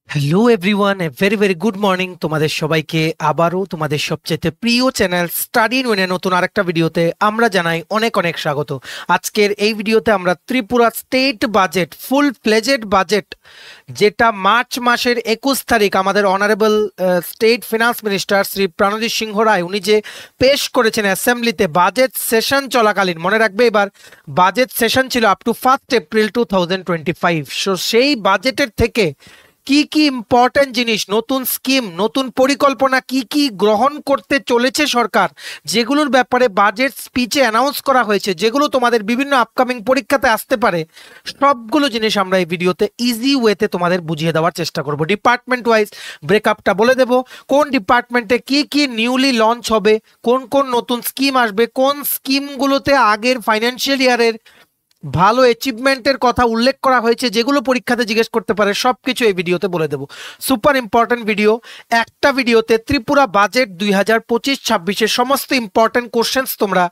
Hello everyone, a very very good morning তোমাদের সবাইকে। আবারও তোমাদের সবচেয়ে প্রিয় চ্যানেল স্টাডি ইন ওয়েনের নতুন আরেকটা ভিডিওতে আমরা জানাই অনেক অনেক স্বাগত। আজকের এই ভিডিওতে আমরা Tripura state budget, full fledged budget, যেটা মার্চ মাসের 21 তারিখ আমাদের honourable state finance minister Shri Pranajit Singha Roy উনি যে পেশ করেছেন অ্যাসেম্বলিতে বাজেট সেশন চলাকালীন। মনে রাখবে এবার বাজেট সেশন ছিল আপ টু 1 এপ্রিল 2025। সো সেই বাজেটের থেকে কি কি ইম্পর্টেন্ট জিনিস, নতুন স্কিম, নতুন পরিকল্পনা কি কি গ্রহণ করতে চলেছে সরকার, যেগুলোর ব্যাপারে বাজেট স্পিচে অ্যানাউন্স করা হয়েছে, যেগুলো তোমাদের বিভিন্ন আপকামিং পরীক্ষাতে আসতে পারে, সবগুলো জিনিস আমরা এই ভিডিওতে ইজি ওয়েতে তোমাদের বুঝিয়ে দেওয়ার চেষ্টা করব। ডিপার্টমেন্ট ওয়াইজ ব্রেকআপটা বলে দেব, কোন ডিপার্টমেন্টে কি কি নিউলি লঞ্চ হবে, কোন কোন নতুন স্কিম আসবে, কোন স্কিমগুলোতে আগের ফাইন্যান্সিয়াল ইয়ারের ভালো অ্যাচিভমেন্টের কথা উল্লেখ করা হয়েছে, যেগুলো পরীক্ষাতে জিজ্ঞেস করতে পারে, সবকিছু এই ভিডিওতে বলে দেবো। Super important video. একটা ভিডিওতে ত্রিপুরা বাজেট 2025-26-এর সমস্ত ইম্পর্টেন্ট কোশ্চেন্স তোমরা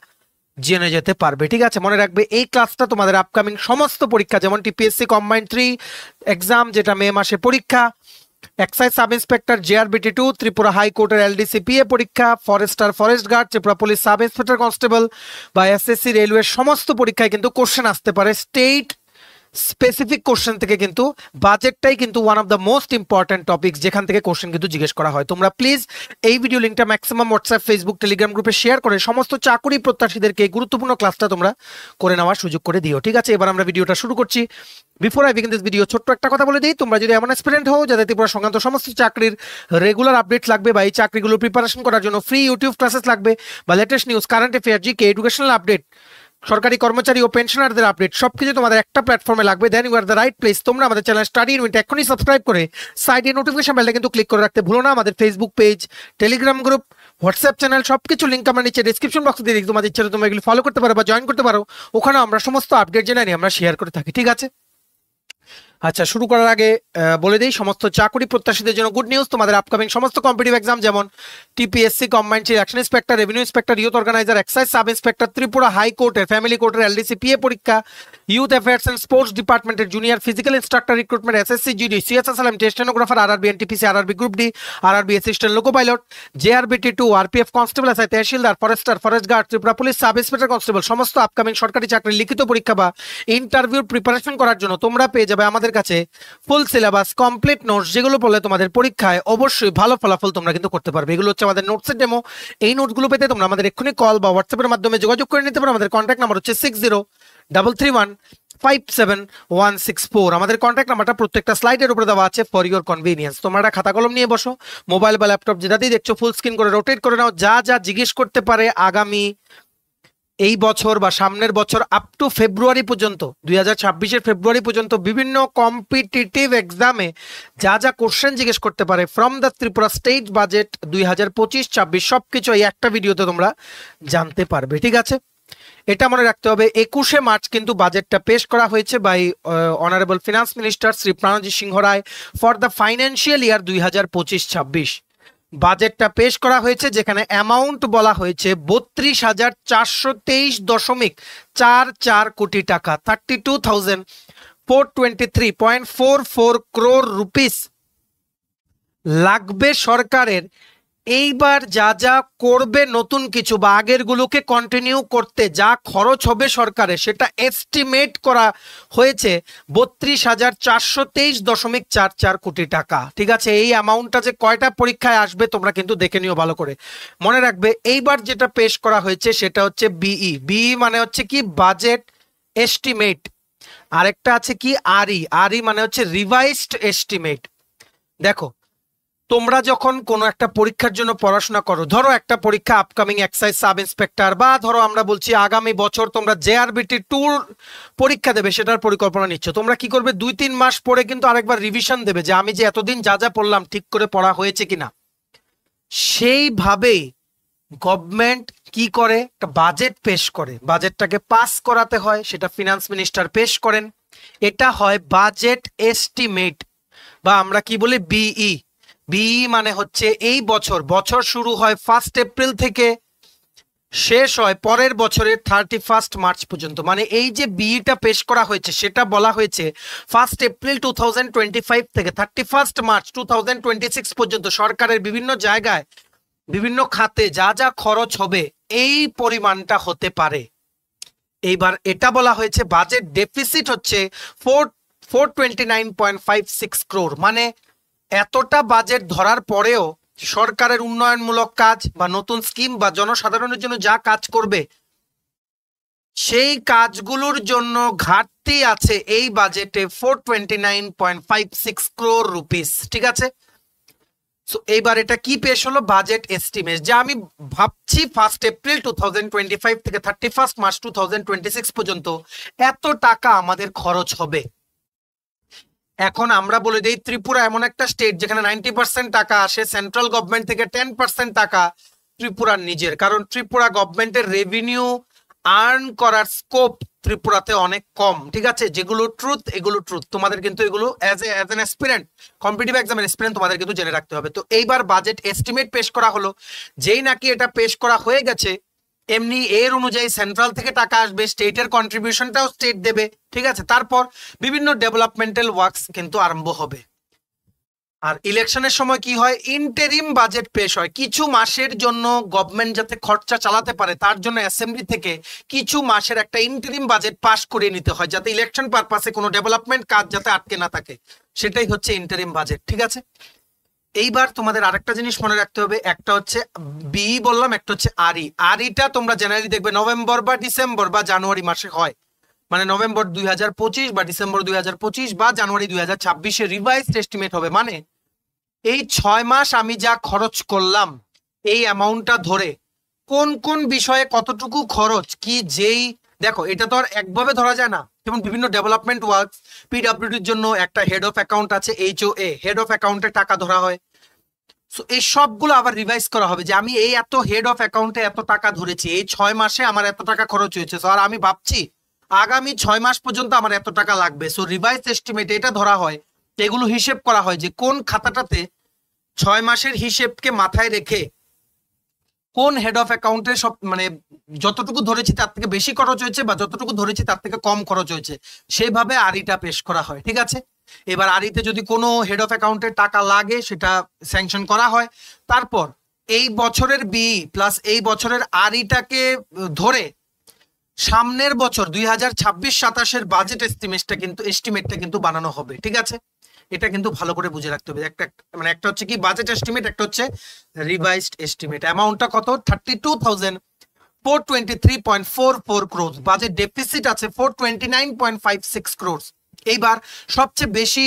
জেনে যেতে পারবে। ঠিক আছে, মনে রাখবে এই ক্লাসটা তোমাদের আপকামিং সমস্ত পরীক্ষা, যেমন টিপিএসসি কম্বাইন্ড 3 এক্সাম যেটা মে মাসে পরীক্ষা, excise sub inspector JRBT 2, Tripura হাইকোর্টের এলডিসিপিএ পরীক্ষা, forester forest guard, Tripura police sub inspector constable বা এসএসসি রেলওয়ের সমস্ত পরীক্ষায় কিন্তু কোশ্চেন আসতে পারে। স্টেট স্পেসিফিক কোশ্চেন থেকে কিন্তু বাজেটটাই কিন্তু one of the most important topics, যেখান থেকে কোশ্চেন কিন্তু জিজ্ঞেস করা হয়। তোমরা প্লিজ এই ভিডিও লিঙ্কটা ম্যাক্সিমাম হোয়াটসঅ্যাপ, ফেসবুক, টেলিগ্রাম গ্রুপে শেয়ার করে সমস্ত চাকরি প্রত্যাশীদেরকে এই গুরুত্বপূর্ণ ক্লাসটা তোমরা করে নেওয়ার সুযোগ করে দিও। ঠিক আছে, এবার আমরা ভিডিওটা শুরু করছি। Before I begin this video, ছোট্ট একটা কথা বলে দিই, তোমরা যদি এমন অ্যাসপিরেন্ট হও যাদের ত্রিপুরা সংক্রান্ত সমস্ত চাকরির রেগুলার আপডেট লাগবে, বা এই চাকরিগুলো প্রিপারেশন করার জন্য ফ্রি ইউটিউব ক্লাসেস লাগবে, বা latest news, current affair, GK, educational update, সরকারি কর্মচারী ও পেনশনারদের আপডেট, সবকিছু তোমাদের একটা প্ল্যাটফর্মে লাগবে, then you are the right place. তোমরা আমাদের চ্যানেল স্টাডি ইন উইথ এখনই সাবস্ক্রাইব করে সাইডে নোটিফিকেশন বেলটা কিন্তু ক্লিক করে রাখতে ভুলো না। আমাদের Facebook page, Telegram group, WhatsApp channel, সবকিছু লিঙ্ক আমরা নিচে ডিসক্রিপশন বক্সে দিয়ে দিই। তোমাদের ইচ্ছা তোমরা এগুলো ফলো করতে পারো বা জয়েন করতে পারো, ওখানে আমরা সমস্ত আপডেট জেনে নিয়ে আমরা শেয়ার করে থাকি। ঠিক আছে, আচ্ছা শুরু করার আগে বলে দিই সমস্ত চাকরি প্রত্যাশীদের জন্য গুড নিউজ। তোমাদের আপকামিং সমস্ত কম্পিটিটিভ এক্সাম, যেমন TPSC combined election inspector, revenue inspector, youth organiser, excise sub inspector, Tripura হাইকোর্টের, ফ্যামিলি কোর্টের এলডিসিপিএ পরীক্ষা, ইউথ অ্যাফেয়ার্স অ্যান্ড স্পোর্টস ডিপার্টমেন্টের junior physical instructor recruitment, SSC GD, CSSLM test stenographer, RRB NTPC, RRB group D, RRB assistant loco pilot, JRBT 2, RPF constable, SI tehsildar, forester forest guard, Tripura police sub inspector constable, সমস্ত upcoming সরকারি চাকরির লিখিত পরীক্ষা বা ইন্টারভিউর preparation করার জন্য তোমরা পেয়ে যাবে আমাদের কাছে ফুল সিলেবাস, কমপ্লিট নোটস, যেগুলো পড়লে তোমাদের পরীক্ষায় অবশ্যই ভালো ফলাফল তোমরা কিন্তু করতে পারবে। এগুলো হচ্ছে আমাদের নোটসের ডেমো। এই নোটগুলো পেতে তোমরা আমাদের এক্ষুনি কল বা হোয়াটসঅ্যাপের মাধ্যমে যোগাযোগ করে নিতে পারো। আমাদের কন্ট্যাক্ট নাম্বার হচ্ছে 6033157164। আমাদের কন্ট্যাক্ট নাম্বারটা প্রত্যেকটা স্লাইডের উপরে দেওয়া আছে ফর ইউর কনভিনিয়েন্স। তোমরা খাতা কলম নিয়ে বসো, মোবাইল বা ল্যাপটপ যেটাতেই দেখছো ফুল স্ক্রিন করে রোটেট করে নাও। যা যা জিজ্ঞেস করতে পারে আগামী এই বছর বা সামনের বছর আপ টু ফেব্রুয়ারি পর্যন্ত, 2026-এর ফেব্রুয়ারি পর্যন্ত বিভিন্ন কম্পিটিটিভ এক্সামে যা যা কোশ্চেন জিজ্ঞেস করতে পারে from the Tripura state budget 2025-26, সবকিছু এই একটা ভিডিওতে তোমরা জানতে পারবে। ঠিক আছে, এটা মনে রাখতে হবে 21শে মার্চ কিন্তু বাজেটটা পেশ করা হয়েছে by honourable finance minister Shri Pranajit Singha Roy for the financial year 2025-26। বাজেটটা পেশ করা হয়েছে, যেখানে অ্যামাউন্ট বলা হয়েছে 32,423.44 কোটি টাকা, 32,423.44 ক্রোর রুপিস লাগবে সরকারের এইবার যা যা করবে নতুন কিছু বা আগেরগুলোকে কন্টিনিউ করতে যা খরচ হবে সরকারের, সেটা এস্টিমেট করা হয়েছে 32,423.44 কোটি টাকা। ঠিক আছে, এই অ্যামাউন্টটা যে কয়টা পরীক্ষায় আসবে তোমরা কিন্তু দেখে নিও ভালো করে। মনে রাখবে এইবার যেটা পেশ করা হয়েছে সেটা হচ্ছে বিই। বিই মানে হচ্ছে কি বাজেট এস্টিমেট, আরেকটা আছে কি আরই। আরই মানে হচ্ছে রিভাইজড এস্টিমেট। দেখো, তোমরা যখন কোনো একটা পরীক্ষার জন্য পড়াশোনা করো, ধরো একটা পরীক্ষা আপকামিং এক্সাইজ সাব ইন্সপেক্টর, বা ধরো আমরা বলছি আগামী বছর তোমরা জেআরবিটি 2 পরীক্ষা দেবে, সেটার পরিকল্পনা নিচ্ছ, তোমরা কি করবে 2-3 মাস পরে কিন্তু আরেকবার রিভিশন দেবে যে আমি যে এতদিন যা যা পড়লাম ঠিক করে পড়া হয়েছে কিনা। সেইভাবেই গভর্নমেন্ট কি করে, একটা বাজেট পেশ করে, বাজেটটাকে পাস করাতে হয়, সেটা ফিনান্স মিনিস্টার পেশ করেন। এটা হয় বাজেট এস্টিমেট, বা আমরা কি বলি বিই। বিই মানে হচ্ছে এই বছর শুরু হয় 1 এপ্রিল থেকে, শেষ হয় পরের বছরের 31 মার্চ পর্যন্ত। মানে এই যে বিইটা পেশ করা হয়েছে সেটা বলা হয়েছে 1 এপ্রিল 2025 থেকে 31 মার্চ 2026 পর্যন্ত সরকারের বিভিন্ন জায়গায় বিভিন্ন খাতে যা যা খরচ হবে এই পরিমাণটা হতে পারে। এইবার এটা বলা হয়েছে বাজেট ডেফিসিট হচ্ছে 429.56 ক্রোর। মানে এতটা বাজেট ধরার পরেও সরকারের উন্নয়নমূলক কাজ বা নতুন স্কিম বা জনসাধারণের জন্য যা কাজ করবে সেই কাজগুলোর জন্য ঘাটতি আছে এই বাজেটে 429.56 ক্রোর রুপিস। ঠিক আছে, সো এইবার এটা কি পেশ হলো? বাজেট এস্টিমেট, যা আমি ভাবছি 1 এপ্রিল 2025 থেকে 31 মার্চ 2026 পর্যন্ত এত টাকা আমাদের খরচ হবে। এখন আমরা বলে দিই ত্রিপুরা এমন একটা স্টেট যেখানে 90% টাকা আসে সেন্ট্রাল গভর্নমেন্ট থেকে, 10% টাকা ত্রিপুরার নিজের। কারণ ত্রিপুরা গভর্নমেন্টের রেভিনিউ আর্ন করার স্কোপ ত্রিপুরাতে অনেক কম। ঠিক আছে, যেগুলো ট্রুথ এগুলো ট্রুথ, তোমাদের কিন্তু এগুলো অ্যাজ এন অ্যাসপিরেন্ট, কম্পিটিটিভ এক্সামের অ্যাসপিরেন্ট তোমাদের কিন্তু জেনে রাখতে হবে। তো এইবার বাজেট এস্টিমেট পেশ করা হলো, যেই নাকি এটা পেশ করা হয়ে গেছে এমনি এর অনুযায়ী সেন্ট্রাল থেকে টাকা আসবে, স্টেটের কন্ট্রিবিউশনটাও স্টেট দেবে। ঠিক আছে, তারপর বিভিন্ন ডেভেলপমেন্টাল ওয়ার্কস কিন্তু আরম্ভ হবে। আর ইলেকশনের সময় কি হয়? ইন্টারিম বাজেট পেশ হয় কিছু মাসের জন্য, গভর্নমেন্ট যাতে খরচা চালাতে পারে তার জন্য অ্যাসেম্বলি থেকে কিছু মাসের একটা ইন্টারিম বাজেট পাস করিয়ে নিতে হয়, যাতে ইলেকশন পারপাসে কোনো ডেভেলপমেন্ট কাজ যাতে আটকে না থাকে, সেটাই হচ্ছে ইন্টারিম বাজেট। ঠিক আছে, এইবার তোমাদের আরেকটা জিনিস মনে রাখতে হবে, একটা হচ্ছে বি বললাম, একটা হচ্ছে আরই। আরইটা তোমরা জেনারেলি দেখবে নভেম্বর বা ডিসেম্বর বা জানুয়ারি মাসে হয়। মানে নভেম্বর 2025 বা ডিসেম্বর 2025 বা জানুয়ারি 2026 রিভাইজড এস্টিমেট হবে। মানে এই 6 মাস আমি যা খরচ করলাম এই অ্যামাউন্টটা ধরে কোন কোন বিষয়ে কতটুকু খরচ কি, যেই দেখো এটা তো আর একভাবে ধরা যায় না। যেমন বিভিন্ন ডেভেলপমেন্ট ওয়ার্ক, পিডব্লিউডির জন্য একটা হেড অফ অ্যাকাউন্ট আছে, HOA, হেড অফ অ্যাকাউন্টে টাকা ধরা হয়। সো এই সবগুলো আবার রিভাইজ করা হবে যে আমি এই এত হেড অফ অ্যাকাউন্টে এত টাকা ধরেছি, এই 6 মাসে আমার এত টাকা খরচ হয়েছে, আর আমি ভাবছি আগামী 6 মাস পর্যন্ত আমার এত টাকা লাগবে। সো রিভাইজ এস্টিমেট এটা ধরা হয়, এগুলো হিসেব করা হয় যে কোন খাতাটাতে 6 মাসের হিসেবকে মাথায় রেখে কোন হেড অফ অ্যাকাউন্টে সব মানে যতটুকু ধরেছি তার থেকে বেশি খরচ হয়েছে বা যতটুকু ধরেছি তার থেকে কম খরচ হয়েছে, সেইভাবে আরইটা পেশ করা হয়। ঠিক আছে, এবার আরইতে যদি কোনো হেড অফ অ্যাকাউন্টে টাকা লাগে সেটা স্যাংশন করা হয়। তারপর এই বছরের বি প্লাস এই বছরের আরইটাকে ধরে সামনের বছর 2026-27 বাজেট এস্টিমেটটা কিন্তু বানানো হবে। ঠিক আছে, এটা কিন্তু ভালো করে বুঝে রাখতে হবে। একটা হচ্ছে কি বাজেট এস্টিমেট, একটা হচ্ছে রিভাইজড এস্টিমেট। অ্যামাউন্টটা কত? 32,423.44 ক্রোর। বাজেট ডেফিসিট আছে 429.56 ক্রোর। এইবার সবচেয়ে বেশি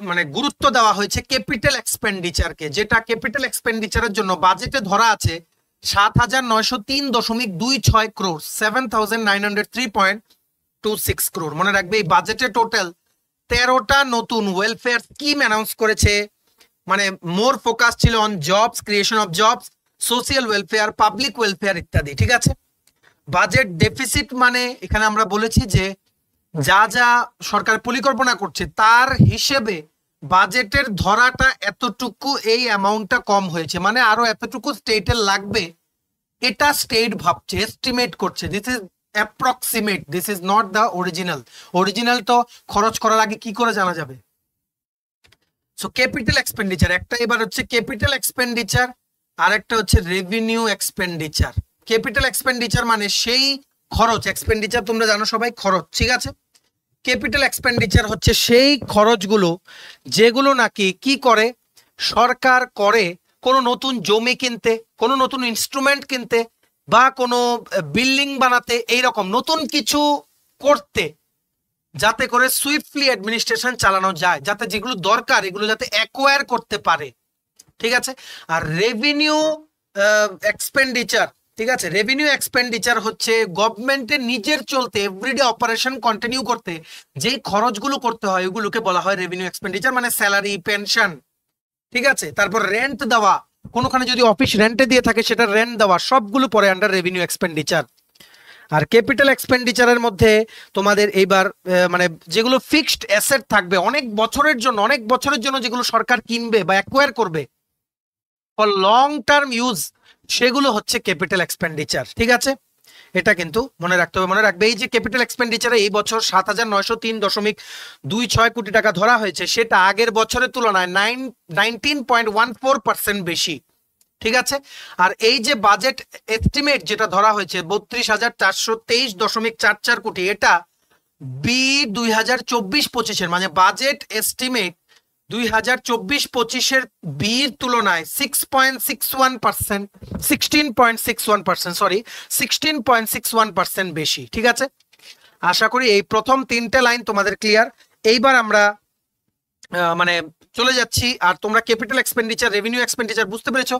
মানে গুরুত্ব দেওয়া হয়েছে ক্যাপিটাল এক্সপেন্ডিচারকে, যেটা ক্যাপিটাল এক্সপেন্ডিচারের জন্য বাজেটে ধরা আছে 7,903.26 ক্রোর, 7,903.26 ক্রোর। মনে রাখবে এই বাজেটে টোটাল 13টা নতুন ওয়েলফেয়ার স্কিম অ্যানাউন্স করেছে। মানে মোর ফোকাস ছিল on jobs, creation of jobs, social welfare, public welfare ইত্যাদি। ঠিক আছে, বাজেট ডেফিসিট মানে এখানে আমরা বলেছি যে যা যা সরকার পরিকল্পনা করছে তার হিসেবে বাজেটের ধরাটা এতটুকু, এই অ্যামাউন্টটা কম হয়েছে, মানে আরো এতটুকু স্টেটের লাগবে, এটা স্টেট ভাবছে, এস্টিমেট করছে। This is approximate, this is not the original. Original তো খরচ করার আগে কি করে জানা যাবে? সো ক্যাপিটাল এক্সপেন্ডিচার একটা, এবার হচ্ছে ক্যাপিটাল এক্সপেন্ডিচার, আর একটা হচ্ছে রেভিনিউ এক্সপেন্ডিচার। ক্যাপিটাল এক্সপেন্ডিচার মানে সেই খরচ, এক্সপেন্ডিচার তোমরা জানো সবাই খরচ। ঠিক আছে, ক্যাপিটাল এক্সপেন্ডিচার হচ্ছে সেই খরচগুলো যেগুলো নাকি কি করে সরকার করে কোনো নতুন জমি কিনতে, কোনো নতুন ইনস্ট্রুমেন্ট কিনতে বা কোনো বিল্ডিং বানাতে, এইরকম নতুন কিছু করতে, যাতে করে সুইফটলি অ্যাডমিনিস্ট্রেশন চালানো যায়, যাতে যেগুলো দরকার এগুলো যাতে অ্যাকোয়ার করতে পারে। ঠিক আছে, আর রেভিনিউ এক্সপেন্ডিচার, ঠিক আছে, রেভিনিউ এক্সপেন্ডিচার হচ্ছে গভর্নমেন্টের নিজের চলতে এভরিডে অপারেশন কন্টিনিউ করতে যেই খরচগুলো করতে হয় ওগুলোকে বলা হয় রেভিনিউ এক্সপেন্ডিচার। মানে স্যালারি, পেনশন, ঠিক আছে, তারপর রেন্ট দেওয়া, কোনোখানে যদি অফিস রেন্টে দিয়ে থাকে সেটা রেন্ট দেওয়া, সবগুলো পরে আন্ডার রেভিনিউ এক্সপেন্ডিচার। আর ক্যাপিটাল এক্সপেন্ডিচারের মধ্যে তোমাদের এইবার মানে যেগুলো ফিক্সড অ্যাসেট থাকবে অনেক বছরের জন্য যেগুলো সরকার কিনবে বা অ্যাকোয়ার করবে ফর লং টার্ম ইউজ, সেগুলো হচ্ছে ক্যাপিটাল এক্সপেন্ডিচার। ঠিক আছে, এটা কিন্তু মনে রাখতে হবে। মনে রাখবে এই যে ক্যাপিটাল এক্সপেন্ডিচারে এই বছর ৭,৯০৩.২৬ কোটি টাকা ধরা হয়েছে, সেটা আগের বছরের তুলনায় 19.14% বেশি। ঠিক আছে, আর এই যে বাজেট এস্টিমেট যেটা ধরা হয়েছে ৩২,৪২৩.৪৪ কোটি, এটা বি 2024-25 মানে বাজেট এস্টিমেট 2024-25 বির তুলনায় 16.61% বেশি। ঠিক আছে, আশা করি এই প্রথম 3টে লাইন তোমাদের ক্লিয়ার। এইবার আমরা মানে চলে যাচ্ছি, আর তোমরা ক্যাপিটাল এক্সপেন্ডিচার, রেভিনিউ এক্সপেন্ডিচার বুঝতে পেরেছো।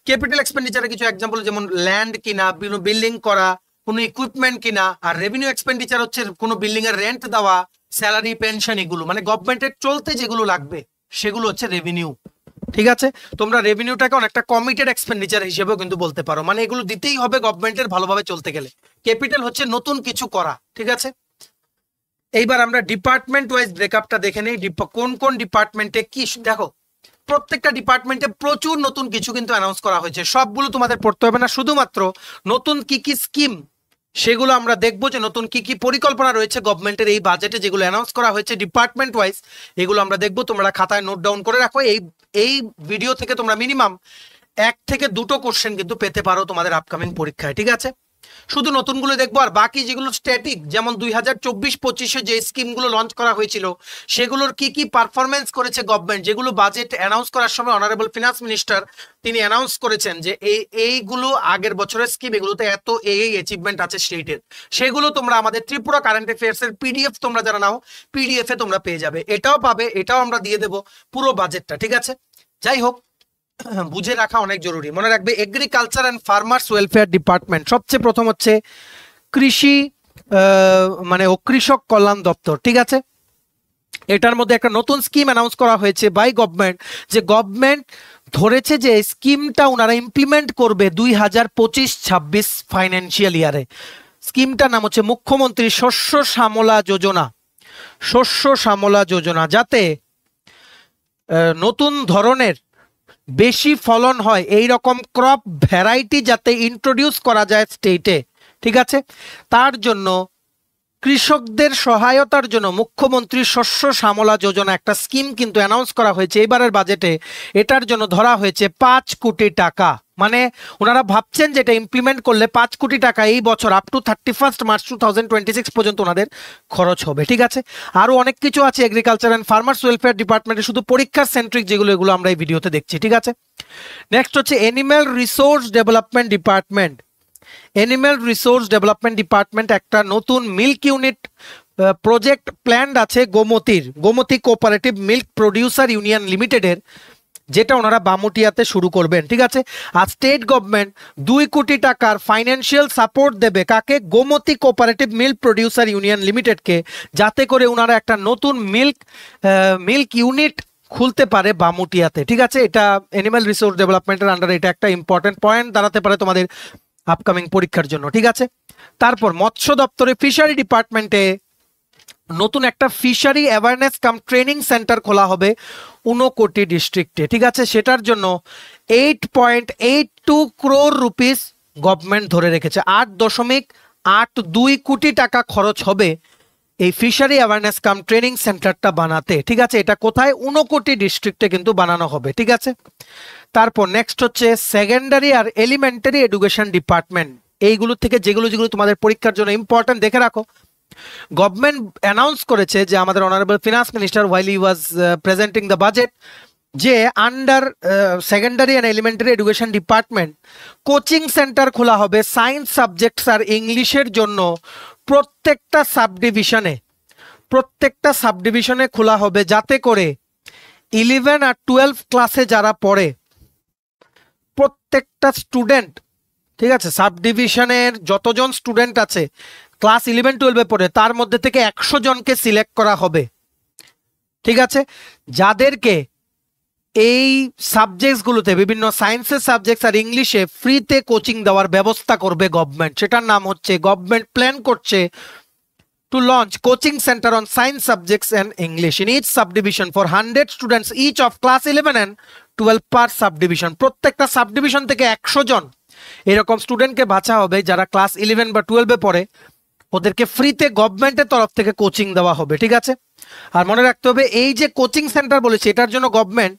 ক্যাপিটাল এক্সপেন্ডিচারের কিছু এক্সাম্পল যেমন ল্যান্ড কিনা, বিল্ডিং করা, কোনো ইকুইপমেন্ট কিনা, আর রেভিনিউ এক্সপেন্ডিচার হচ্ছে কোনো বিল্ডিং এর রেন্ট দেওয়া, স্যালারি, পেনশন, এগুলো মানে গভর্নমেন্টের চলতে যেগুলো লাগবে সেগুলো হচ্ছে রেভিনিউ। ঠিক আছে, তোমরা রেভিনিউটাকে অনেকটা কমিটেড এক্সপেন্ডিচার হিসেবেও কিন্তু বলতে পারো, মানে এগুলো দিতেই হবে গভর্নমেন্টের ভালোভাবে চলতে গেলে। ক্যাপিটাল হচ্ছে নতুন কিছু করা। ঠিক আছে, এইবার আমরা ডিপার্টমেন্ট ওয়াইজ ব্রেকআপটা দেখে নেই, কোন কোন ডিপার্টমেন্টে কি। দেখো প্রত্যেকটা ডিপার্টমেন্টে প্রচুর নতুন কিছু কিন্তু অ্যানাউন্স করা হয়েছে, সবগুলো তোমাদের পড়তে হবে না, শুধুমাত্র নতুন কি কি স্কিম সেগুলো আমরা দেখবো, যে নতুন কি কি পরিকল্পনা রয়েছে গভর্নমেন্টের এই বাজেটে যেগুলো অ্যানাউন্স করা হয়েছে ডিপার্টমেন্ট ওয়াইজ, এগুলো আমরা দেখবো। তোমরা খাতায় নোট ডাউন করে রাখো। এই ভিডিও থেকে তোমরা মিনিমাম 1 থেকে 2টো কোশ্চেন কিন্তু পেতে পারো তোমাদের আপকামিং পরীক্ষায়। ঠিক আছে, শুধু নতুনগুলো দেখবো, আর বাকি যেগুলো স্ট্যাটিক, যেমন 2024-25 যে স্কিমগুলো লঞ্চ করা হয়েছিল সেগুলোর কি কি পারফরমেন্স করেছে গভর্নমেন্ট, যেগুলো বাজেট অ্যানাউন্স করার সময় অনারেবল ফিনান্স মিনিস্টার তিনি অ্যানাউন্স করেছেন যে এইগুলো আগের বছরের স্কিম, এগুলোতে এত এই অ্যাচিভমেন্ট আছে স্টেটের, সেগুলো তোমরা আমাদের ত্রিপুরা কারেন্ট অ্যাফেয়ার্স এর পিডিএফ তোমরা যারা নাও পিডিএফ এ তোমরা পেয়ে যাবে, এটাও পাবে, এটাও আমরা দিয়ে দেবো পুরো বাজেটটা। ঠিক আছে, যাই হোক বুঝে রাখা অনেক জরুরি। মনে রাখবে agriculture and farmers welfare department, সবচেয়ে প্রথম হচ্ছে কৃষি মানে ও কৃষক কল্যাণ দপ্তর। ঠিক আছে, এটার মধ্যে একটা নতুন স্কিম অ্যানাউন্স করা হয়েছে বাই গভর্নমেন্ট, যে গভর্নমেন্ট ধরেছে যে স্কিমটা ওনারা ইমপ্লিমেন্ট করবে 2025-26 ফাইন্যান্সিয়াল ইয়ারে। স্কিমটার নাম হচ্ছে মুখ্যমন্ত্রী শস্য শ্যামলা যোজনা। শস্য শ্যামলা যোজনা, যাতে নতুন ধরনের বেশি ফলন হয় এই রকম ক্রপ ভ্যারাইটি যাতে ইন্ট্রোডিউস করা যায় স্টেটে। ঠিক আছে, তার জন্য কৃষকদের সহায়তার জন্য মুখ্যমন্ত্রী শস্য শ্যামলা যোজনা একটা স্কিম কিন্তু অ্যানাউন্স করা হয়েছে এবারের বাজেটে। এটার জন্য ধরা হয়েছে 5 কোটি টাকা, মানে ওনারা ভাবছেন যেটা ইমপ্লিমেন্ট করলে 5 কোটি টাকা এই বছর আপ টু 31 মার্চ 2026 পর্যন্ত ওনাদের খরচ হবে। ঠিক আছে, আরো অনেক কিছু আছে এগ্রিকালচার অ্যান্ড ফার্মার্স ওয়েলফেয়ার ডিপার্টমেন্টে, শুধু পরীক্ষার সেন্ট্রিক যেগুলো, এগুলো আমরা এই ভিডিওতে দেখছি। ঠিক আছে, নেক্সট হচ্ছে animal resource development department. Animal resource development department একটা নতুন মিল্ক ইউনিট প্রজেক্ট প্ল্যান্ড আছে Gomati cooperative milk producer union লিমিটেডের, যেটা ওনারা বামুটিয়াতে শুরু করবেন। ঠিক আছে, আর স্টেট গভর্নমেন্ট 2 কোটি টাকার ফাইন্যান্সিয়াল সাপোর্ট দেবে কাকে, Gomati cooperative milk producer union লিমিটেডকে, যাতে করে ওনারা একটা নতুন মিল্ক ইউনিট খুলতে পারে বামুটিয়াতে। ঠিক আছে, এটা অ্যানিম্যাল রিসোর্স ডেভেলপমেন্টের আন্ডারে এটা একটা ইম্পর্টেন্ট পয়েন্ট দাঁড়াতে পারে তোমাদের আপকামিং পরীক্ষার জন্য। ঠিক আছে, তারপর মৎস্য দপ্তরে ফিশারি ডিপার্টমেন্টে নতুন একটা ফিশারি অ্যাওয়ারনেস কাম ট্রেনিং সেন্টার খোলা হবে ঊনকোটি ডিস্ট্রিক্টে। ঠিক আছে, সেটার জন্য 8.82 crore রুপিস গভর্নমেন্ট ধরে রেখেছে। 8.82 কোটি টাকা খরচ হবে এই ফিশারি অ্যাওয়ারনেস কাম ট্রেনিং সেন্টারটা বানাতে। ঠিক আছে, এটা কোথায়, ঊনকোটি ডিস্ট্রিক্টে কিন্তু বানানো হবে। ঠিক আছে, তারপর নেক্সট হচ্ছে সেকেন্ডারি আর এলিমেন্টারি এডুকেশন ডিপার্টমেন্ট। এইগুলো থেকে যেগুলো তোমাদের পরীক্ষার জন্য ইম্পর্টেন্ট দেখে রাখো। গভর্নমেন্ট অ্যানাউন্স করেছে যে আমাদের honourable finance minister while he was presenting the budget, যে under secondary and elementary education department coaching centre খোলা হবে সায়েন্স সাবজেক্টস আর ইংলিশের জন্য প্রত্যেকটা সাবডিভিশনে খোলা হবে, যাতে করে 11 আর 12 ক্লাসে যারা পড়ে প্রত্যেকটা স্টুডেন্ট, ঠিক আছে, সাব ডিভিশনের যতজন স্টুডেন্ট আছে ক্লাস 11-12 পড়ে তার মধ্যে থেকে 100 জনকে সিলেক্ট করা হবে। ঠিক আছে, যাদেরকে এই সাবজেক্টসগুলোতে বিভিন্ন সায়েন্সের সাবজেক্টস আর ইংলিশে ফ্রিতে কোচিং দেওয়ার ব্যবস্থা করবে গভর্নমেন্ট। সেটার নাম হচ্ছে, গভর্নমেন্ট প্ল্যান করছে to launch coaching center on science subjects and English in each subdivision for 100 students each of class 11 and 12 per subdivision। প্রত্যেকটা সাবডিভিশন থেকে 100 জন এরকম স্টুডেন্টকে বাঁচা হবে যারা ক্লাস 11 বা 12-এ পড়ে, ওদেরকে ফ্রিতে গভর্নমেন্টের তরফ থেকে কোচিং দেওয়া হবে, ঠিক আছে। আর মনে রাখতে হবে এই যে কোচিং সেন্টার বলেছে এটার জন্য গভর্নমেন্ট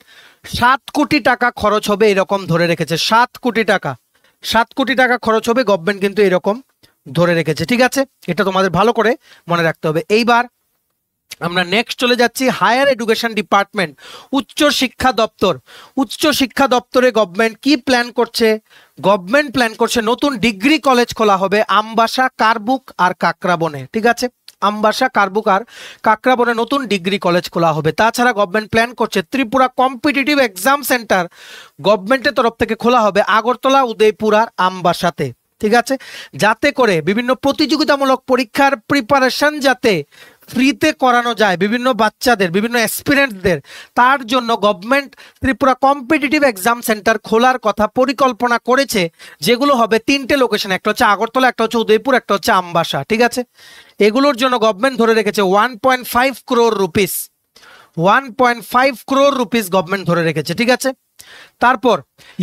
7 কোটি টাকা খরচ হবে এরকম ধরে রেখেছে। 7 কোটি টাকা, 7 কোটি টাকা খরচ হবে গভর্নমেন্ট কিন্তু এরকম ধরে রেখেছে, ঠিক আছে। এটা তোমাদের ভালো করে মনে রাখতে হবে। এইবার আমরা নেক্সট চলে যাচ্ছি হায়ার এডুকেশন ডিপার্টমেন্ট, উচ্চ শিক্ষা দপ্তর। উচ্চ শিক্ষা দপ্তরে গভর্নমেন্ট কি প্ল্যান করছে? গভর্নমেন্ট প্ল্যান করছে নতুন ডিগ্রি কলেজ খোলা হবে আমবাসা, কারবুক আর কাকরাবনে, ঠিক আছে। আমবাসা, কারবুক আর কাকরাবনে নতুন ডিগ্রি কলেজ খোলা হবে। তাছাড়া গভর্নমেন্ট প্ল্যান করছে ত্রিপুরা কম্পিটিটিভ এক্সাম সেন্টার গভর্নমেন্টের তরফ থেকে খোলা হবে আগরতলা, উদয়পুর আর আমবাসাতে, ঠিক আছে। যাতে করে বিভিন্ন প্রতিযোগিতামূলক পরীক্ষার প্রিপারেশন যাতে ফ্রিতে করানো যায় বিভিন্ন বাচ্চাদের, বিভিন্ন অ্যাসপিরেন্টদের, তার জন্য government Tripura competitive exam centre খোলার কথা পরিকল্পনা করেছে, যেগুলো হবে 3টে লোকেশন, একটা হচ্ছে আগরতলা, একটা হচ্ছে উদয়পুর, একটা হচ্ছে আমবাসা, ঠিক আছে। এগুলোর জন্য গভর্নমেন্ট ধরে রেখেছে 1.5 crore rupees, 1.5 crore rupees government ধরে রেখেছে, ঠিক আছে। তারপর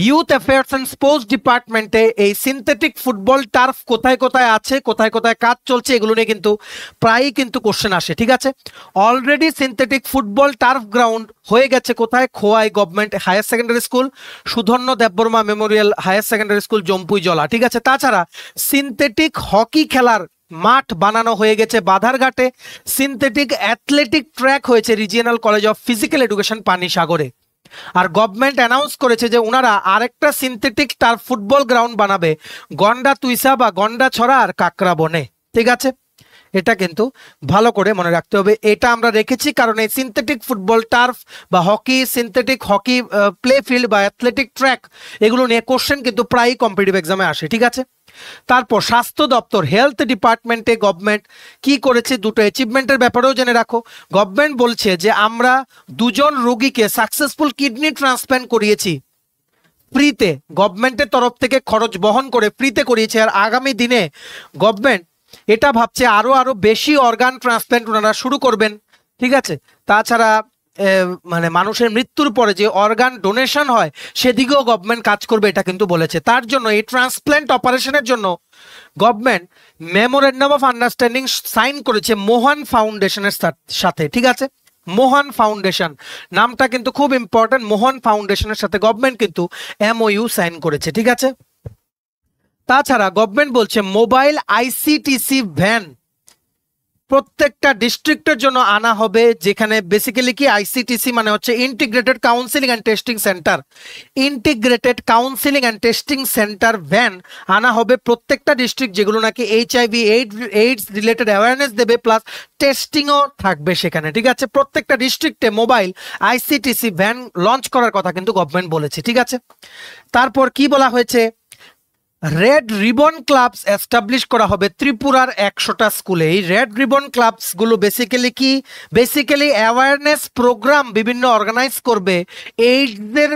ইউথ অ্যাফেয়ার্স অ্যান্ড স্পোর্টস ডিপার্টমেন্টে এই সিনথেটিক ফুটবল টার্ফ কোথায় কোথায় আছে, কোথায় কোথায় কাজ চলছে, এগুলো নিয়ে কিন্তু প্রায়ই কিন্তু কোশ্চেন আসে, ঠিক আছে। Already synthetic football turf ground হয়ে গেছে কোথায়? Khowai government higher secondary school, Sudhanya Debbarma memorial higher secondary school, Jampui জলা, ঠিক আছে। তাছাড়া সিনথেটিক হকি খেলার মাঠ বানানো হয়ে গেছে বাধারঘাটে। সিনথেটিক অ্যাথলেটিক ট্র্যাক হয়েছে regional college of physical education পানিসাগরে। আর গভর্নমেন্ট অ্যানাউন্স করেছে যে ওনারা আরেকটা সিনথেটিক টার্ফ ফুটবল গ্রাউন্ড বানাবে গন্ডা তুইসা বা গন্ডা ছড়া আর কাকরাবনে, ঠিক আছে। এটা কিন্তু ভালো করে মনে রাখতে হবে। এটা আমরা রেখেছি কারণ এই সিনথেটিক ফুটবল টার্ফ বা hockey, synthetic hockey play field বা অ্যাথলেটিক ট্র্যাক, এগুলো নিয়ে কোশ্চেন কিন্তু প্রায়ই কম্পিটিটিভ এক্সামে আসে, ঠিক আছে। তারপর স্বাস্থ্য দপ্তর, হেলথ ডিপার্টমেন্টে গভর্নমেন্ট কি করেছে, দুটো অ্যাচিভমেন্টের ব্যাপারেও জেনে রাখো। গভর্নমেন্ট বলছে যে আমরা 2 জন রোগীকে সাকসেসফুল কিডনি ট্রান্সপ্ল্যান্ট করিয়েছি ফ্রিতে, গভর্নমেন্টের তরফ থেকে খরচ বহন করে ফ্রিতে করিয়েছে। আর আগামী দিনে গভর্নমেন্ট এটা ভাবছে আরো বেশি অর্গান ট্রান্সপ্ল্যান্ট ওনারা শুরু করবেন, ঠিক আছে। তাছাড়া মানে মানুষের মৃত্যুর পরে যে অর্গান ডোনেশন হয় সেদিকেও গভর্নমেন্ট কাজ করবে, এটা কিন্তু বলেছে। তার জন্য এই ট্রান্সপ্ল্যান্ট অপারেশনের জন্য government memorandum of understanding sign করেছে মোহন ফাউন্ডেশনের সাথে, ঠিক আছে। মোহন ফাউন্ডেশন নামটা কিন্তু খুব ইম্পর্টেন্ট। মোহন ফাউন্ডেশনের সাথে গভর্নমেন্ট কিন্তু MOU সাইন করেছে, ঠিক আছে। তাছাড়া গভর্নমেন্ট বলছে মোবাইল ICTC ভ্যান প্রত্যেকটা ডিস্ট্রিক্টের জন্য আনা হবে, যেখানে বেসিক্যালি কি ICTC মানে হচ্ছে integrated counselling and testing centre. Integrated counselling and testing centre van আনা হবে প্রত্যেকটা ডিস্ট্রিক্ট, যেগুলো নাকি HIV এইডস রিলেটেড অ্যাওয়ারনেস দেবে, প্লাস টেস্টিংও থাকবে সেখানে, ঠিক আছে। প্রত্যেকটা ডিস্ট্রিক্টে মোবাইল ICTC ভ্যান লঞ্চ করার কথা কিন্তু গভর্নমেন্ট বলেছে, ঠিক আছে। তারপর কি বলা হয়েছে? রেড রিবন ক্লাবস এস্টাবলিশ করা হবে ত্রিপুরার 100টা স্কুলে। এই রেড রিবন ক্লাবস গুলো বেসিক্যালি কি? বেসিক্যালি অ্যাওয়ারনেস প্রোগ্রাম বিভিন্ন অর্গানাইজ করবে এইডসের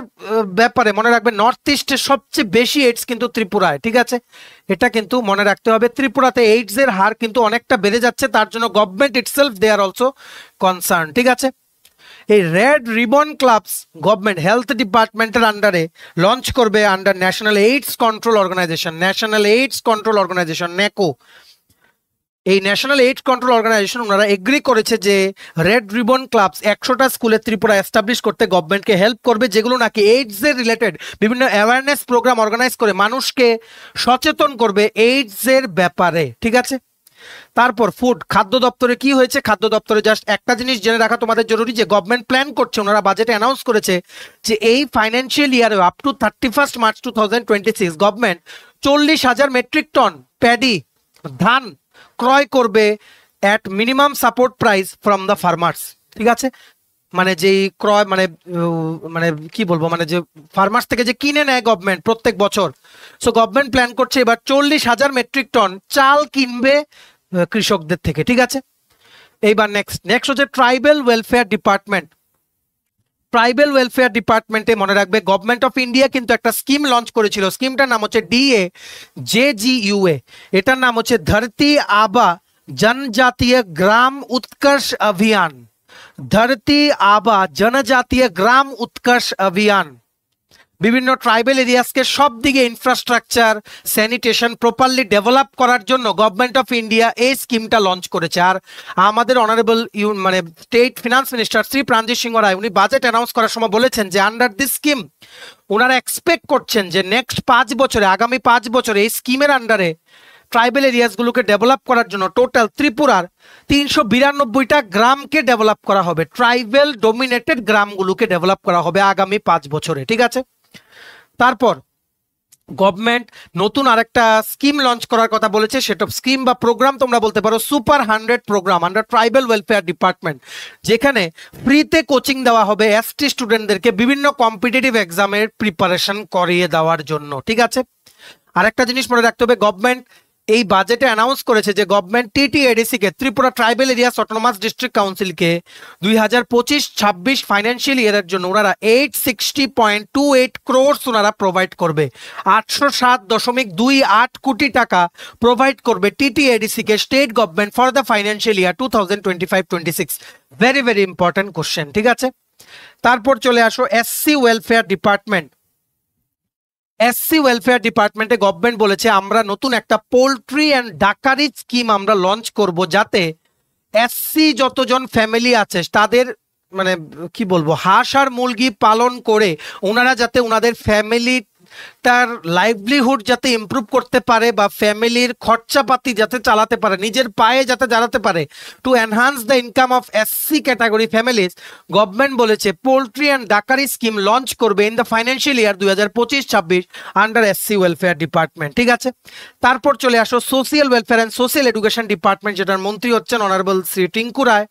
ব্যাপারে। মনে রাখবে নর্থ ইস্টে সবচেয়ে বেশি এইডস কিন্তু ত্রিপুরায়, ঠিক আছে। এটা কিন্তু মনে রাখতে হবে। ত্রিপুরাতে এইডসের হার কিন্তু অনেকটা বেড়ে যাচ্ছে, তার জন্য government itself they are also concern, ঠিক আছে। এই red ribbon clubs government health ডিপার্টমেন্টের আন্ডারে লঞ্চ করবে under national AIDS control organisation, national AIDS control organisation NACO। এই ন্যাশনাল এইডস কন্ট্রোল অর্গানাইজেশন ওনারা এগ্রি করেছে যে রেড রিবন ক্লাবস 100টা স্কুলে ত্রিপুরা এস্টাবলিশ করতে গভর্নমেন্টকে হেল্প করবে, যেগুলো নাকি এইডস এর রিলেটেড বিভিন্ন অ্যাওয়ারনেস প্রোগ্রাম অর্গানাইজ করে মানুষকে সচেতন করবে এইডস এর ব্যাপারে, ঠিক আছে। তারপর ফুড, খাদ্য দপ্তরে কি হয়েছে? খাদ্য দপ্তরে জাস্ট একটা জিনিস জেনে রাখা তোমাদের জরুরি, যে গভর্নমেন্ট প্ল্যান করছে, ওনারা বাজেটে অ্যানাউন্স করেছে যে এই ফাইন্যান্সিয়াল ইয়ারে up to 31 March 2026 government 40,000 metric ton paddy ধান ক্রয় করবে at minimum support price from the farmers, ঠিক আছে। মানে যেই ক্রয় মানে মানে কি বলবো, মানে যে ফার্মার্স থেকে যে কিনে নেয় গভর্নমেন্ট প্রত্যেক বছর, সো গভর্নমেন্ট প্ল্যান করছে এবার 40,000 মেট্রিক টন চাল কিনবে কৃষকদের থেকে, ঠিক আছে। এইবার নেক্সট হচ্ছে tribal welfare department. Tribal welfare ডিপার্টমেন্টে মনে রাখবে গভর্নমেন্ট অফ ইন্ডিয়া কিন্তু একটা স্কিম লঞ্চ করেছিল। স্কিমটার নাম হচ্ছে DAJGUA। এটার নাম হচ্ছে ধরতি আবা জনজাতীয় গ্রাম উৎকর্ষ অভিযান। ধরতি আবা জনজাতীয় গ্রাম উৎকর্ষ অভিযান। বিভিন্ন ট্রাইবেল এরিয়াসকে সব দিকে ইনফ্রাস্ট্রাকচার স্যানিটেশন প্রপারলি ডেভেলপ করার জন্য গভর্নমেন্ট অফ ইন্ডিয়া এই স্কিমটা লঞ্চ করেছে। আর আমাদের অনারেবল মানে state finance minister Shri Pranajit Singha Roy উনি বাজেট অ্যানাউন্স করার সময় বলেছেন যে আন্ডার দিস স্কিম ওনারা এক্সপেক্ট করছেন যে নেক্সট 5 বছরে, আগামী 5 বছরে এই স্কিমের আন্ডারে ট্রাইবেল এরিয়াসগুলোকে ডেভেলপ করার জন্য টোটাল ত্রিপুরার 392টা গ্রামকে ডেভেলপ করা হবে, ট্রাইবেল ডোমিনেটেড গ্রামগুলোকে ডেভেলপ করা হবে আগামী 5 বছরে। ঠিক আছে, তারপর গভর্নমেন্ট নতুন আরেকটা স্কিম লঞ্চ করার কথা বলেছে, সেটা স্কিম বা প্রোগ্রাম তোমরা বলতে পারো super 100 programme under tribal welfare department, যেখানে ফ্রিতে কোচিং দেওয়া হবে এসটি স্টুডেন্টদেরকে বিভিন্ন কম্পিটিটিভ এক্সামের প্রিপারেশন করিয়ে দেওয়ার জন্য। ঠিক আছে, আরেকটা জিনিস মনে রাখতে হবে, গভর্নমেন্ট এই বাজেটে অ্যানাউন্স করেছে যে গভর্নমেন্ট টিটিএডিসি কে Tripura tribal areas autonomous district কাউন্সিলকে 2025-26 ফাইন্যান্সিয়াল ইয়ারের জন্য ওনারা 860.28 crores ওনারা প্রোভাইড করবে, 807.28 কোটি টাকা প্রোভাইড করবে TTADC K state government for the financial year 2025-26। Very very important question. ঠিক আছে, তারপর চলে আসো SC welfare department. SC welfare ডিপার্টমেন্টে গভর্নমেন্ট বলেছে আমরা নতুন একটা পোল্ট্রি অ্যান্ড ডাকারি স্কিম আমরা লঞ্চ করব, যাতে এসসি যতজন ফ্যামিলি আছে তাদের মানে কি বলবো হাঁস আর মুরগি পালন করে ওনারা যাতে ওনাদের ফ্যামিলি তার লাইভলিহুড যাতে ইমপ্রুভ করতে পারে বা ফ্যামিলির খরচাপাতি যাতে চালাতে পারে, নিজের পায়ে যাতে দাঁড়াতে পারে, two enhance the income of SC category families, government বলেছে পোল্ট্রি অ্যান্ড ডাকারি স্কিম লঞ্চ করবে in the financial year 2025-26 under SC welfare department. ঠিক আছে, তারপর চলে আসো social welfare and social education department, যেটার মন্ত্রী হচ্ছেন অনারেবল শ্রী টিঙ্কু রায়।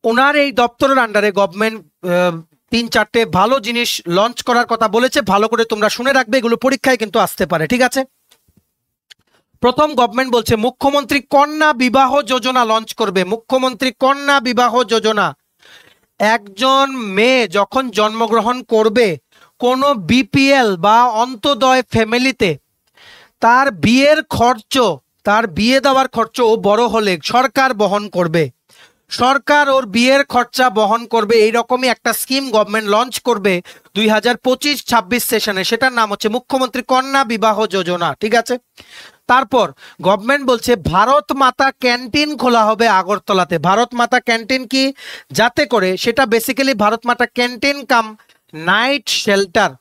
ওনার এই দপ্তরের আন্ডারে গভর্নমেন্ট 3-4টে ভালো জিনিস লঞ্চ করার কথা বলেছে, ভালো করে তোমরা শুনে রাখবে, এগুলো পরীক্ষায় কিন্তু আসতে পারে। ঠিক আছে, প্রথম গভর্নমেন্ট বলছে মুখ্যমন্ত্রী কন্যা বিবাহ যোজনা লঞ্চ করবে। মুখ্যমন্ত্রী কন্যা বিবাহ যোজনা, একজন মেয়ে যখন জন্মগ্রহণ করবে কোনো বিপিএল বা অন্তোদয় ফ্যামিলিতে, তার বিয়ের খরচ, তার বিয়ে দেওয়ার খরচ ও বড় হলে সরকার বহন করবে, সরকার ওর বিয়ের খরচা বহন করবে। এইরকমই একটা স্কিম গভর্নমেন্ট লঞ্চ করবে 2025-26 সেশনে, সেটার নাম হচ্ছে মুখ্যমন্ত্রী কন্যা বিবাহ যোজনা। ঠিক আছে, তারপর গভর্নমেন্ট বলছে ভারত মাতা ক্যান্টিন খোলা হবে আগরতলাতে। ভারত মাতা ক্যান্টিন কি, যাতে করে সেটা বেসিক্যালি ভারত মাতা ক্যান্টিন কাম নাইট শেল্টার,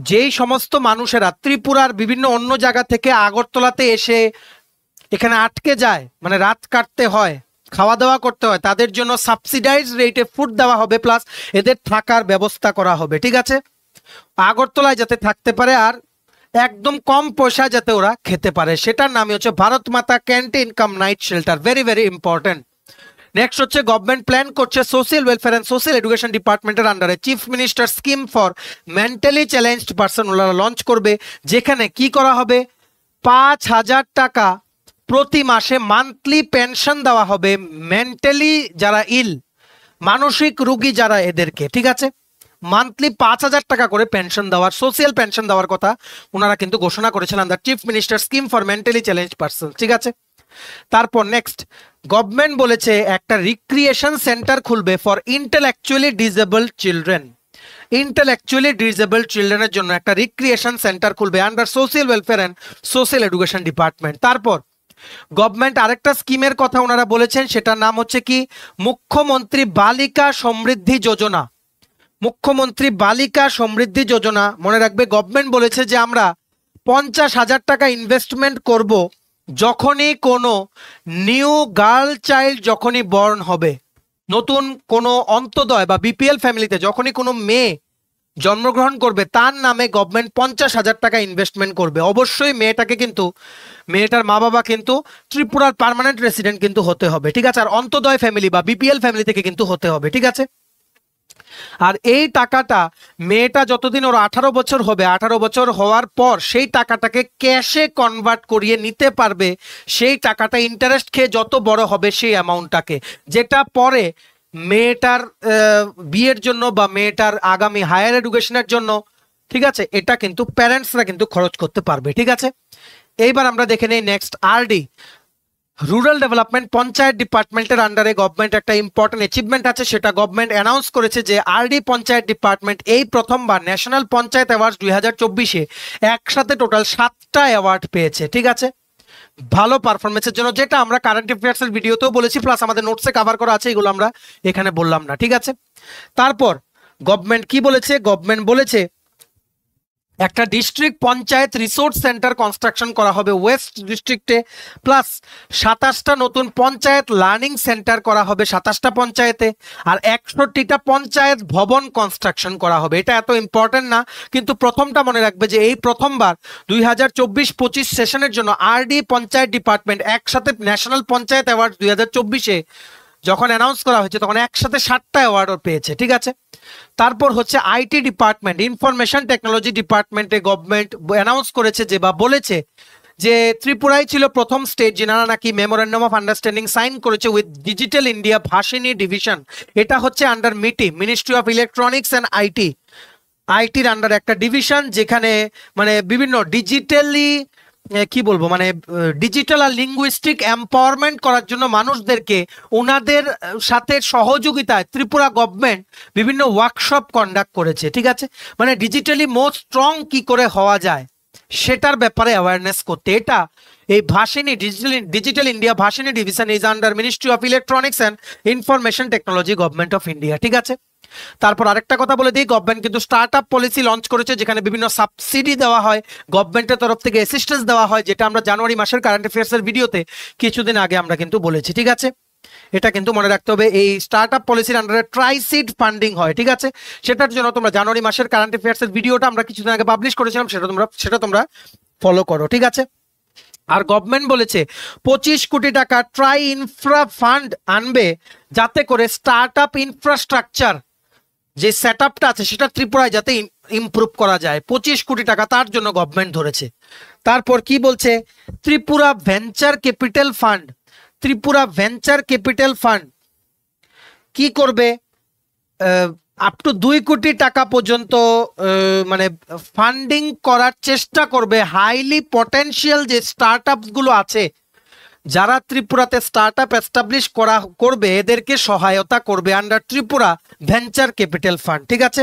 যেই সমস্ত মানুষেরা ত্রিপুরার বিভিন্ন অন্য জায়গা থেকে আগরতলাতে এসে এখানে আটকে যায়, মানে রাত কাটতে হয়, খাওয়া দাওয়া করতে হয়, তাদের জন্য সাবসিডাইজ রেটে ফুড দেওয়া হবে, প্লাস এদের থাকার ব্যবস্থা করা হবে। ঠিক আছে, আগরতলায় যাতে থাকতে পারে আর একদম কম পয়সা যাতে ওরা খেতে পারে, সেটার নামই হচ্ছে ভারত মাতা ক্যান্টিন কাম night shelter. Very very important. Next হচ্ছে গভর্নমেন্ট প্ল্যান করছে social welfare and social education ডিপার্টমেন্টের আন্ডারে chief minister scheme for mentally challenged person ওনারা লঞ্চ করবে, যেখানে কি করা হবে 5,000 টাকা প্রতি মাসে মান্থলি পেনশন দেওয়া হবে মেন্টালি যারা ইল, মানসিক রোগী যারা এদেরকে। ঠিক আছে, মান্থলি 5,000 টাকা করে পেনশন দেওয়ার, সোশিয়াল পেনশন দেওয়ার কথা ওনারা কিন্তু ঘোষণা করেছেন under chief minister scheme for mentally challenge person. ঠিক আছে, তারপর নেক্সট গভর্নমেন্ট বলেছে একটা রিক্রিয়েশন সেন্টার খুলবে for intellectually disabled children. Intellectually disabled চিলড্রেনের জন্য একটা রিক্রিয়েশন সেন্টার খুলবে under social welfare and social education department. তারপর গভর্নমেন্ট আরেকটা স্কিমের কথা ওনারা বলেছেন, সেটার নাম হচ্ছে কি মুখ্যমন্ত্রী বালিকা সমৃদ্ধি যোজনা। মুখ্যমন্ত্রী বালিকা সমৃদ্ধি যোজনা, মনে রাখবে গভর্নমেন্ট বলেছে যে আমরা 50,000 টাকা ইনভেস্টমেন্ট করব যখনই কোনো নিউ গার্ল চাইল্ড যখনই বর্ন হবে, নতুন কোনো অন্তোদয় বা বিপিএল ফ্যামিলিতে যখনই কোনো মেয়ে জন্মগ্রহণ করবে তার নামে গভর্নমেন্ট 50,000 টাকা ইনভেস্টমেন্ট করবে। অবশ্যই মেয়েটাকে কিন্তু, মেয়েটার মা বাবা কিন্তু ত্রিপুরার পার্মানেন্ট রেসিডেন্ট কিন্তু হতে হবে। ঠিক আছে, আর অন্তোদয় ফ্যামিলি বা বিপিএল ফ্যামিলি থেকে কিন্তু হতে হবে। ঠিক আছে, আর এই টাকাটা মেয়েটা যতদিন ওর 18 বছর হবে, 18 বছর হওয়ার পর সেই টাকাটাকে ক্যাশে কনভার্ট করিয়ে নিতে পারবে, সেই টাকাটা ইন্টারেস্ট খেয়ে যত বড় হবে সেই অ্যামাউন্টটাকে, যেটা পরে মেয়েটার বিয়ের জন্য বা মেয়েটার আগামী হায়ার এডুকেশনের জন্য, ঠিক আছে, এটা কিন্তু প্যারেন্টসরা কিন্তু খরচ করতে পারবে। ঠিক আছে, এইবার আমরা দেখে নেই next RD. Rural development panchayat ডিপার্টমেন্টের আন্ডারে গভর্নমেন্ট একটা ইম্পর্টেন্ট অ্যাচিভমেন্ট আছে, সেটা গভর্নমেন্ট অ্যানাউন্স করেছে যে আরডি পঞ্চায়েত ডিপার্টমেন্ট এই প্রথমবার ন্যাশনাল পঞ্চায়েত অ্যাওয়ার্ড 2024-এ একসাথে টোটাল 7টা অ্যাওয়ার্ড পেয়েছে। ঠিক আছে, ভালো পারফরমেন্সের জন্য, যেটা আমরা কারেন্ট অ্যাফেয়ার্সের ভিডিওতেও বলেছি, প্লাস আমাদের নোটসে কভার করা আছে, এগুলো আমরা এখানে বললাম না। ঠিক আছে, তারপর গভর্নমেন্ট কি বলেছে? গভর্নমেন্ট বলেছে একটা district panchayat resource centre construction করা হবে ওয়েস্ট ডিস্ট্রিক্টে, প্লাস 27টা নতুন পঞ্চায়েত লার্নিং সেন্টার করা হবে 27টা পঞ্চায়েতে, আর 61টা পঞ্চায়েত ভবন কনস্ট্রাকশন করা হবে। এটা এত ইম্পর্টেন্ট না, কিন্তু প্রথমটা মনে রাখবে যে এই প্রথমবার 2024-25 সেশনের জন্য আরডি পঞ্চায়েত ডিপার্টমেন্ট একসাথে ন্যাশনাল পঞ্চায়েত অ্যাওয়ার্ড 2024-এ যখন অ্যানাউন্স করা হয়েছে তখন একসাথে 7টা অ্যাওয়ার্ডও পেয়েছে। ঠিক আছে, তারপর হচ্ছে আইটি ডিপার্টমেন্ট, ইনফরমেশন টেকনোলজি ডিপার্টমেন্টে গভর্নমেন্ট অ্যানাউন্স করেছে যে বা বলেছে যে ত্রিপুরাই ছিল প্রথম স্টেট যেনারা নাকি মেমোরেন্ডাম অফ আন্ডারস্ট্যান্ডিং সাইন করেছে with digital India Bhashini division. এটা হচ্ছে under MeitY, ministry of electronics and আইটির আন্ডার একটা ডিভিশন, যেখানে মানে বিভিন্ন ডিজিটালি কি বলবো মানে ডিজিটাল আর লিঙ্গুইস্টিক এম্পাওয়ারমেন্ট করার জন্য মানুষদেরকে ওনাদের সাথে সহযোগিতায় ত্রিপুরা গভর্নমেন্ট বিভিন্ন ওয়ার্কশপ কন্ডাক্ট করেছে। ঠিক আছে, মানে ডিজিটালি মোর স্ট্রং কি করে হওয়া যায় সেটার ব্যাপারে অ্যাওয়ারনেস করতে। এটা এই Bhashini digital India Bhashini division is under ministry of electronics and information technology, government of India. ঠিক আছে, তারপর আরেকটা কথা বলে দিই, গভর্নমেন্ট কিন্তু স্টার্ট আপ পলিসি লঞ্চ করেছে, যেখানে বিভিন্ন সাবসিডি দেওয়া হয়, গভর্নমেন্টের তরফ থেকে অ্যাসিস্ট্যান্স দেওয়া হয়, যেটা আমরা জানুয়ারি মাসের কারেন্ট অ্যাফেয়ার্সের ভিডিওতে কিছুদিন আগে আমরা কিন্তু বলেছি। ঠিক আছে, এটা কিন্তু মনে রাখতে হবে, এই স্টার্ট আপ পলিসির আন্ডারে ট্রাইসিড ফান্ডিং হয়। ঠিক আছে, সেটার জন্য তোমরা জানুয়ারি মাসের কারেন্ট অ্যাফেয়ার্সের ভিডিওটা আমরা কিছুদিন আগে পাবলিশ করেছিলাম, সেটা তোমরা ফলো করো। ঠিক আছে, আর গভর্নমেন্ট বলেছে 25 কোটি টাকা ট্রাই ইনফ্রা ফান্ড আনবে, যাতে করে স্টার্ট আপ ইনফ্রাস্ট্রাকচার যে সেট আপটা আছে সেটা ত্রিপুরায় যাতে ইমপ্রুভ করা যায়। 25 কোটি টাকা তার জন্য গভর্নমেন্ট ধরেছে। তারপর কি বলছে? Tripura venture capital fund, Tripura venture capital fund কি করবে? আপ টু 2 কোটি টাকা পর্যন্ত মানে ফান্ডিং করার চেষ্টা করবে হাইলি পটেনশিয়াল যে স্টার্ট গুলো আছে, যারা ত্রিপুরাতে স্টার্ট আপ এস্টাবলিশ করবে এদেরকে সহায়তা করবে under Tripura venture capital fund. ঠিক আছে,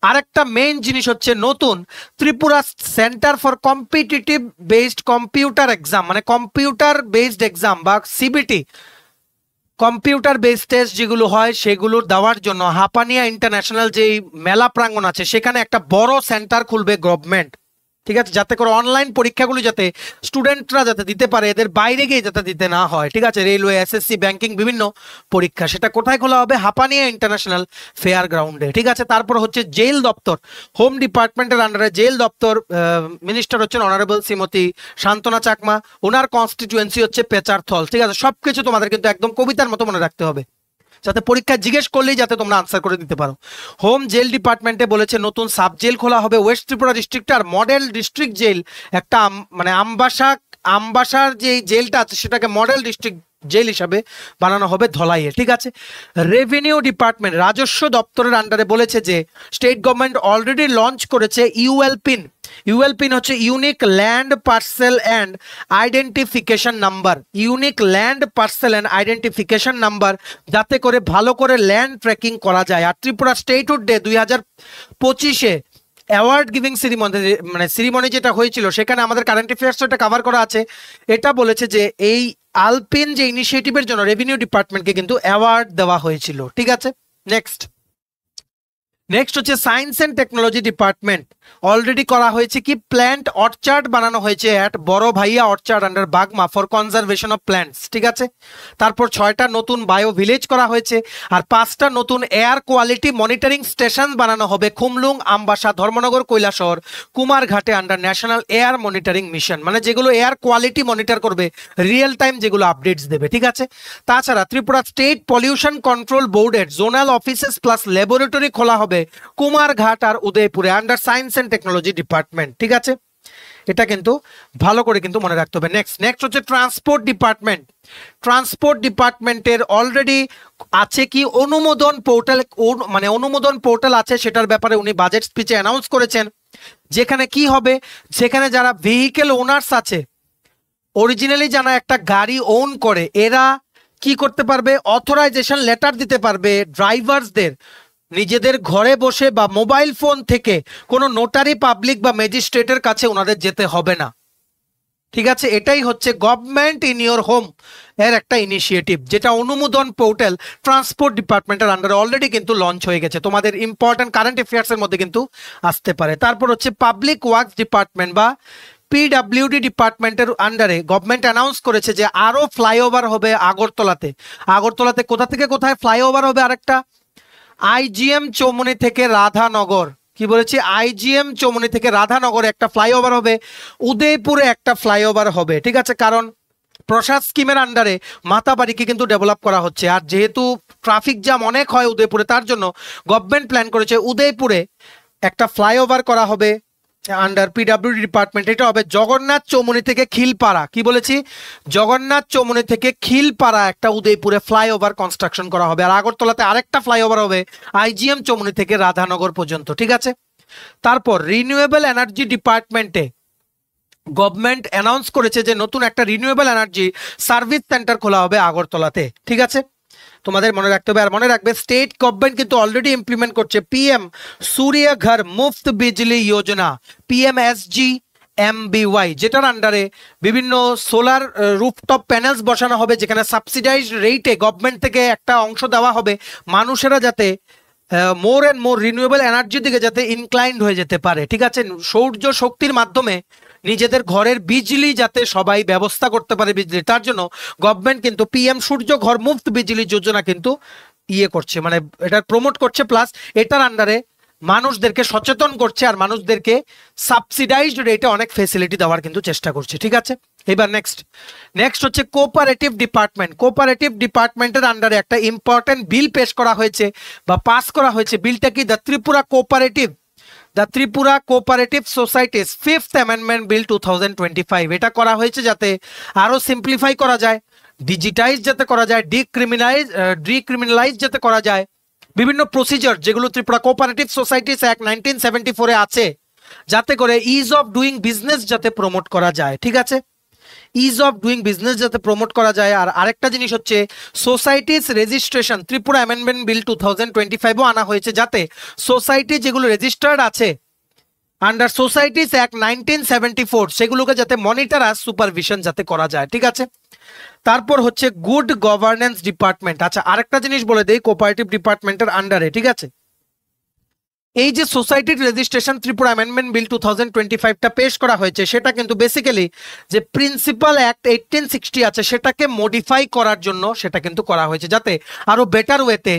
আরেকটা মেইন জিনিস হচ্ছে নতুন Tripura centre for competitive based computer exam, মানে কম্পিউটার বেসড এক্সাম বা সিবিটি, কম্পিউটার বেসড টেস্ট যেগুলো হয় সেগুলো দেওয়ার জন্য হাপানিয়া ইন্টারন্যাশনাল যে মেলা প্রাঙ্গণ আছে সেখানে একটা বড় সেন্টার খুলবে গভর্নমেন্ট। ঠিক আছে, যাতে করে অনলাইন পরীক্ষাগুলো যাতে স্টুডেন্টরা যাতে দিতে পারে, এদের বাইরে গিয়ে যাতে দিতে না হয়। ঠিক আছে, রেলওয়ে, এসএসসি, ব্যাংকিং বিভিন্ন পরীক্ষা, সেটা কোথায় খোলা হবে? হাপানিয়া ইন্টারন্যাশনাল ফেয়ার গ্রাউন্ডে। ঠিক আছে, তারপর হচ্ছে জেল দপ্তর, হোম ডিপার্টমেন্টের আন্ডারে জেল দপ্তর, মিনিস্টার হচ্ছেন অনারেবল শ্রীমতী শান্তনা চাকমা, ওনার কনস্টিটিউয়েন্সি হচ্ছে পেচারথল। ঠিক আছে, সবকিছু তোমাদের কিন্তু একদম কবিতার মতো মনে রাখতে হবে, যাতে পরীক্ষা জিজ্ঞেস করলেই যাতে তোমরা আনসার করে দিতে পারো। হোম জেল ডিপার্টমেন্টে বলেছে নতুন সাব জেল খোলা হবে ওয়েস্ট ত্রিপুরা ডিস্ট্রিক্টে, আর মডেল ডিস্ট্রিক্ট জেল একটা মানে আমবাসার যে জেলটা আছে সেটাকে মডেল ডিস্ট্রিক্ট জেল হিসাবে বানানো হবে ধলাইয়ে। ঠিক আছে, রেভিনিউ ডিপার্টমেন্ট রাজস্ব দপ্তরের আন্ডারে বলেছে যে স্টেট গভর্নমেন্ট অলরেডি লঞ্চ করেছে ইউএলপিন। ইউএলপিন হচ্ছে unique land parcel and identification number, unique land parcel and identification number, যাতে করে ভালো করে ল্যান্ড ট্র্যাকিং করা যায়। আর ত্রিপুরা স্টেটহুড ডে 2025-এ অ্যাওয়ার্ড গিভিং সিরিমনি যেটা হয়েছিল সেখানে আমাদের কারেন্ট অ্যাফেয়ার্স এটা কভার করা আছে। এটা বলেছে যে এই আলপিন যে ইনিশিয়েটিভের জন্য রেভিনিউ ডিপার্টমেন্টকে কিন্তু অ্যাওয়ার্ড দেওয়া হয়েছিল। ঠিক আছে, নেক্সট হচ্ছে science and technology department, already করা হয়েছে কি প্ল্যান্ট অর্চার্ড বানানো হয়েছে অ্যাট বড় ভাইয়া orchard under Bagma for conservation of plants. ঠিক আছে, তারপর 6টা নতুন বায়ো ভিলেজ করা হয়েছে, আর 5টা নতুন এয়ার কোয়ালিটি মনিটরিং স্টেশন বানানো হবে খুমলুং, আমবাসা, ধর্মনগর, কৈলাসহর, কুমারঘাটে under national air monitoring mission, মানে যেগুলো এয়ার কোয়ালিটি মনিটর করবে, রিয়েল টাইম যেগুলো আপডেটস দেবে। ঠিক আছে, তাছাড়া ত্রিপুরা স্টেট পলিউশন কন্ট্রোল বোর্ডের জোনাল অফিসেস প্লাস ল্যাবরেটরি খোলা হবে কুমারঘাট আর উদয়পুরে under science and technology department. ঠিক আছে, এটা কিন্তু ভালো করে কিন্তু মনে রাখতে হবে। নেক্সট হচ্ছে ট্রান্সপোর্ট ডিপার্টমেন্ট। ট্রান্সপোর্ট ডিপার্টমেন্টের অলরেডি আছে কি অনুমোদন পোর্টাল, মানে অনুমোদন পোর্টাল আছে, সেটার ব্যাপারে উনি বাজেট স্পিচে অ্যানাউন্স করেছেন, যেখানে কি হবে, সেখানে যারা ভেহিকেল ওনার্স আছে অরিজিনালি যারা একটা গাড়ি ওন করে এরা কি করতে পারবে, অথরাইজেশন লেটার দিতে পারবে ড্রাইভার্সদের নিজেদের ঘরে বসে বা মোবাইল ফোন থেকে কোনো নোটারি পাবলিক বা ম্যাজিস্ট্রেটের কাছে ওনাদের যেতে হবে না। ঠিক আছে, এটাই হচ্ছে গভর্নমেন্ট ইন ইওর হোম এর একটা ইনিশিয়েটিভ, যেটা অনুমোদন পোর্টাল ট্রান্সপোর্ট ডিপার্টমেন্টের আন্ডারে অলরেডি কিন্তু লঞ্চ হয়ে গেছে, তোমাদের ইম্পর্টেন্ট কারেন্ট অ্যাফেয়ার্সের মধ্যে কিন্তু আসতে পারে। তারপর হচ্ছে পাবলিক ওয়ার্কস ডিপার্টমেন্ট বা পিডাব্লিউডি ডিপার্টমেন্টের আন্ডারে গভর্নমেন্ট অ্যানাউন্স করেছে যে আরো ফ্লাইওভার হবে আগরতলাতে। আগরতলাতে কোথা থেকে কোথায় ফ্লাইওভার হবে আরেকটা, আইজিএম চৌমুনি থেকে রাধানগর, কি বলেছি আইজিএম চৌমুনি থেকে রাধানগরে একটা ফ্লাইওভার হবে, উদয়পুরে একটা ফ্লাইওভার হবে। ঠিক আছে, কারণ প্রসাদ স্কিমের আন্ডারে মাতাবাড়িকে কিন্তু ডেভেলপ করা হচ্ছে, আর যেহেতু ট্রাফিক জ্যাম অনেক হয় উদয়পুরে, তার জন্য গভর্নমেন্ট প্ল্যান করেছে উদয়পুরে একটা ফ্লাইওভার করা হবে আন্ডার পিডাব্লিউডি ডিপার্টমেন্ট। এটা হবে জগন্নাথ চৌমুনি থেকে খিলপাড়া, কি বলেছি জগন্নাথ চৌমুনি থেকে খিলপাড়া একটা উদয়পুরে ফ্লাইওভার কনস্ট্রাকশন করা হবে। আর আগরতলাতে আরেকটা ফ্লাইওভার হবে আইজিএম চৌমুনি থেকে রাধানগর পর্যন্ত। ঠিক আছে, তারপর রিনিউয়েবল এনার্জি ডিপার্টমেন্টে গভর্নমেন্ট অ্যানাউন্স করেছে যে নতুন একটা রিনিউয়েবল এনার্জি সার্ভিস সেন্টার খোলা হবে আগরতলাতে। ঠিক আছে, তোমাদের মনে রাখতে হবে। আর মনে রাখবে স্টেট গভর্নমেন্ট কিন্তু অলরেডি ইমপ্লিমেন্ট করছে পিএম সূর্য ঘর মুফত বিজলি যোজনা, পিএমএসজি এমবিওয়াই, যেটার আন্ডারে বিভিন্ন সোলার রুফটপ প্যানেলস বসানো হবে, যেখানে সাবসিডাইজড রেটে গভর্নমেন্ট থেকে একটা অংশ দেওয়া হবে, মানুষেরা যাতে মোর অ্যান্ড মোর রিনিউয়েবল এনার্জির দিকে যাতে ইনক্লাইন্ড হয়ে যেতে পারে। ঠিক আছে, সৌর্য শক্তির মাধ্যমে নিজেদের ঘরের বিজলি যাতে সবাই ব্যবস্থা করতে পারে বিজলি, তার জন্য গভর্নমেন্ট কিন্তু পিএম সূর্য ঘর মুফত বিজলি যোজনা কিন্তু করছে, মানে এটা প্রমোট করছে, প্লাস এটার আন্ডারে মানুষদেরকে সচেতন করছে আর মানুষদেরকে সাবসিডাইজড রেটে অনেক ফেসিলিটি দেওয়ার কিন্তু চেষ্টা করছে। ঠিক আছে, এবার নেক্সট হচ্ছে কোঅপারেটিভ ডিপার্টমেন্ট। কোঅপারেটিভ ডিপার্টমেন্টের আন্ডারে একটা ইম্পর্টেন্ট বিল পেশ করা হয়েছে বা পাস করা হয়েছে। বিলটা কি, the Tripura cooperative societies fifth amendment bill 2025। এটা করা হয়েছে যাতে আরো সিম্পলিফাই করা যায়, ডিজিটাইজ যাতে করা যায়, ডিক্রিমিনালাইজ যাতে করা যায় বিভিন্ন প্রসিজার যেগুলো ত্রিপুরা কোঅপারেটিভ সোসাইটিস অ্যাক্ট 1974 এ আছে, যাতে করে ইজ অফ ডুইং বিজনেস যাতে প্রমোট করা যায়। ঠিক আছে, ইজ অফ ডুইং বিজনেস যাতে প্রমোট করা যায়। আর আরেকটা জিনিস হচ্ছে societies registration, Tripura amendment bill 2025ও আনা হয়েছে, যাতে সোসাইটি যেগুলো রেজিস্টার্ড আছে আন্ডার সোসাইটিস অ্যাক্ট 1974 সেগুলোকে যাতে মনিটর আর সুপারভিশন যাতে করা যায়। ঠিক আছে, তারপর হচ্ছে গুড গভর্নেন্স ডিপার্টমেন্ট। আচ্ছা, আরেকটা জিনিস বলে দেই কোঅপারেটিভ ডিপার্টমেন্টের আন্ডারে। ঠিক আছে, এই যে সোসাইটির রেজিস্ট্রেশন ত্রিপুরা অ্যামেন্ডমেন্ট বিল 2025টা পেশ করা হয়েছে, সেটা কিন্তু বেসিক্যালি যে প্রিন্সিপাল অ্যাক্ট 1860 আছে সেটাকে মডিফাই করার জন্য সেটা কিন্তু করা হয়েছে, যাতে আরো বেটার ওয়েতে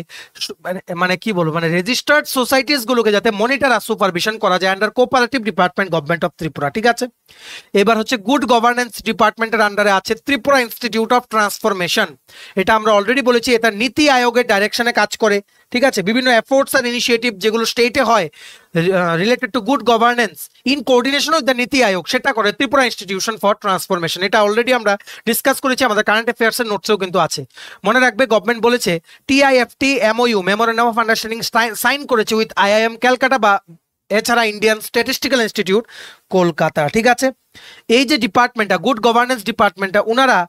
মানে কি বলবো, মানে রেজিস্টার্ড সোসাইটিস গুলোকে যাতে মনিটর আর সুপারভিশন করা যায় under cooperative department government of Tripura. ঠিক আছে, এবার হচ্ছে গুড গভর্নেন্স ডিপার্টমেন্টের আন্ডারে আছে ত্রিপুরা ইনস্টিটিউট অফ ট্রান্সফরমেশন। এটা আমরা অলরেডি বলেছি, এটা নীতি আয়োগের ডাইরেকশনে কাজ করে। ঠিক আছে, বিভিন্ন এফোর্টস আর ইনিশিয়েটিভ যেগুলো স্টেটে হয় related to good governance in coordination with the নীতি আয়োগ, সেটা করে ত্রিপুরা ইনস্টিটিউশন ফর ট্রান্সফরমেশন। এটা অলরেডি আমরা ডিসকাস করেছি, আমাদের কারেন্ট অ্যাফেয়ার্স এর নোটসেও কিন্তু আছে। মনে রাখবে গভর্নমেন্ট বলেছে TIFT MoU memorandum of understanding sign করেছে উইথ আইআইএম ক্যালকাটা বা এছাড়া ইন্ডিয়ান স্ট্যাটিস্টিক্যাল ইনস্টিটিউট কলকাতা। ঠিক আছে, এই যে ডিপার্টমেন্টটা গুড গভর্নেন্স ডিপার্টমেন্টটা, ওনারা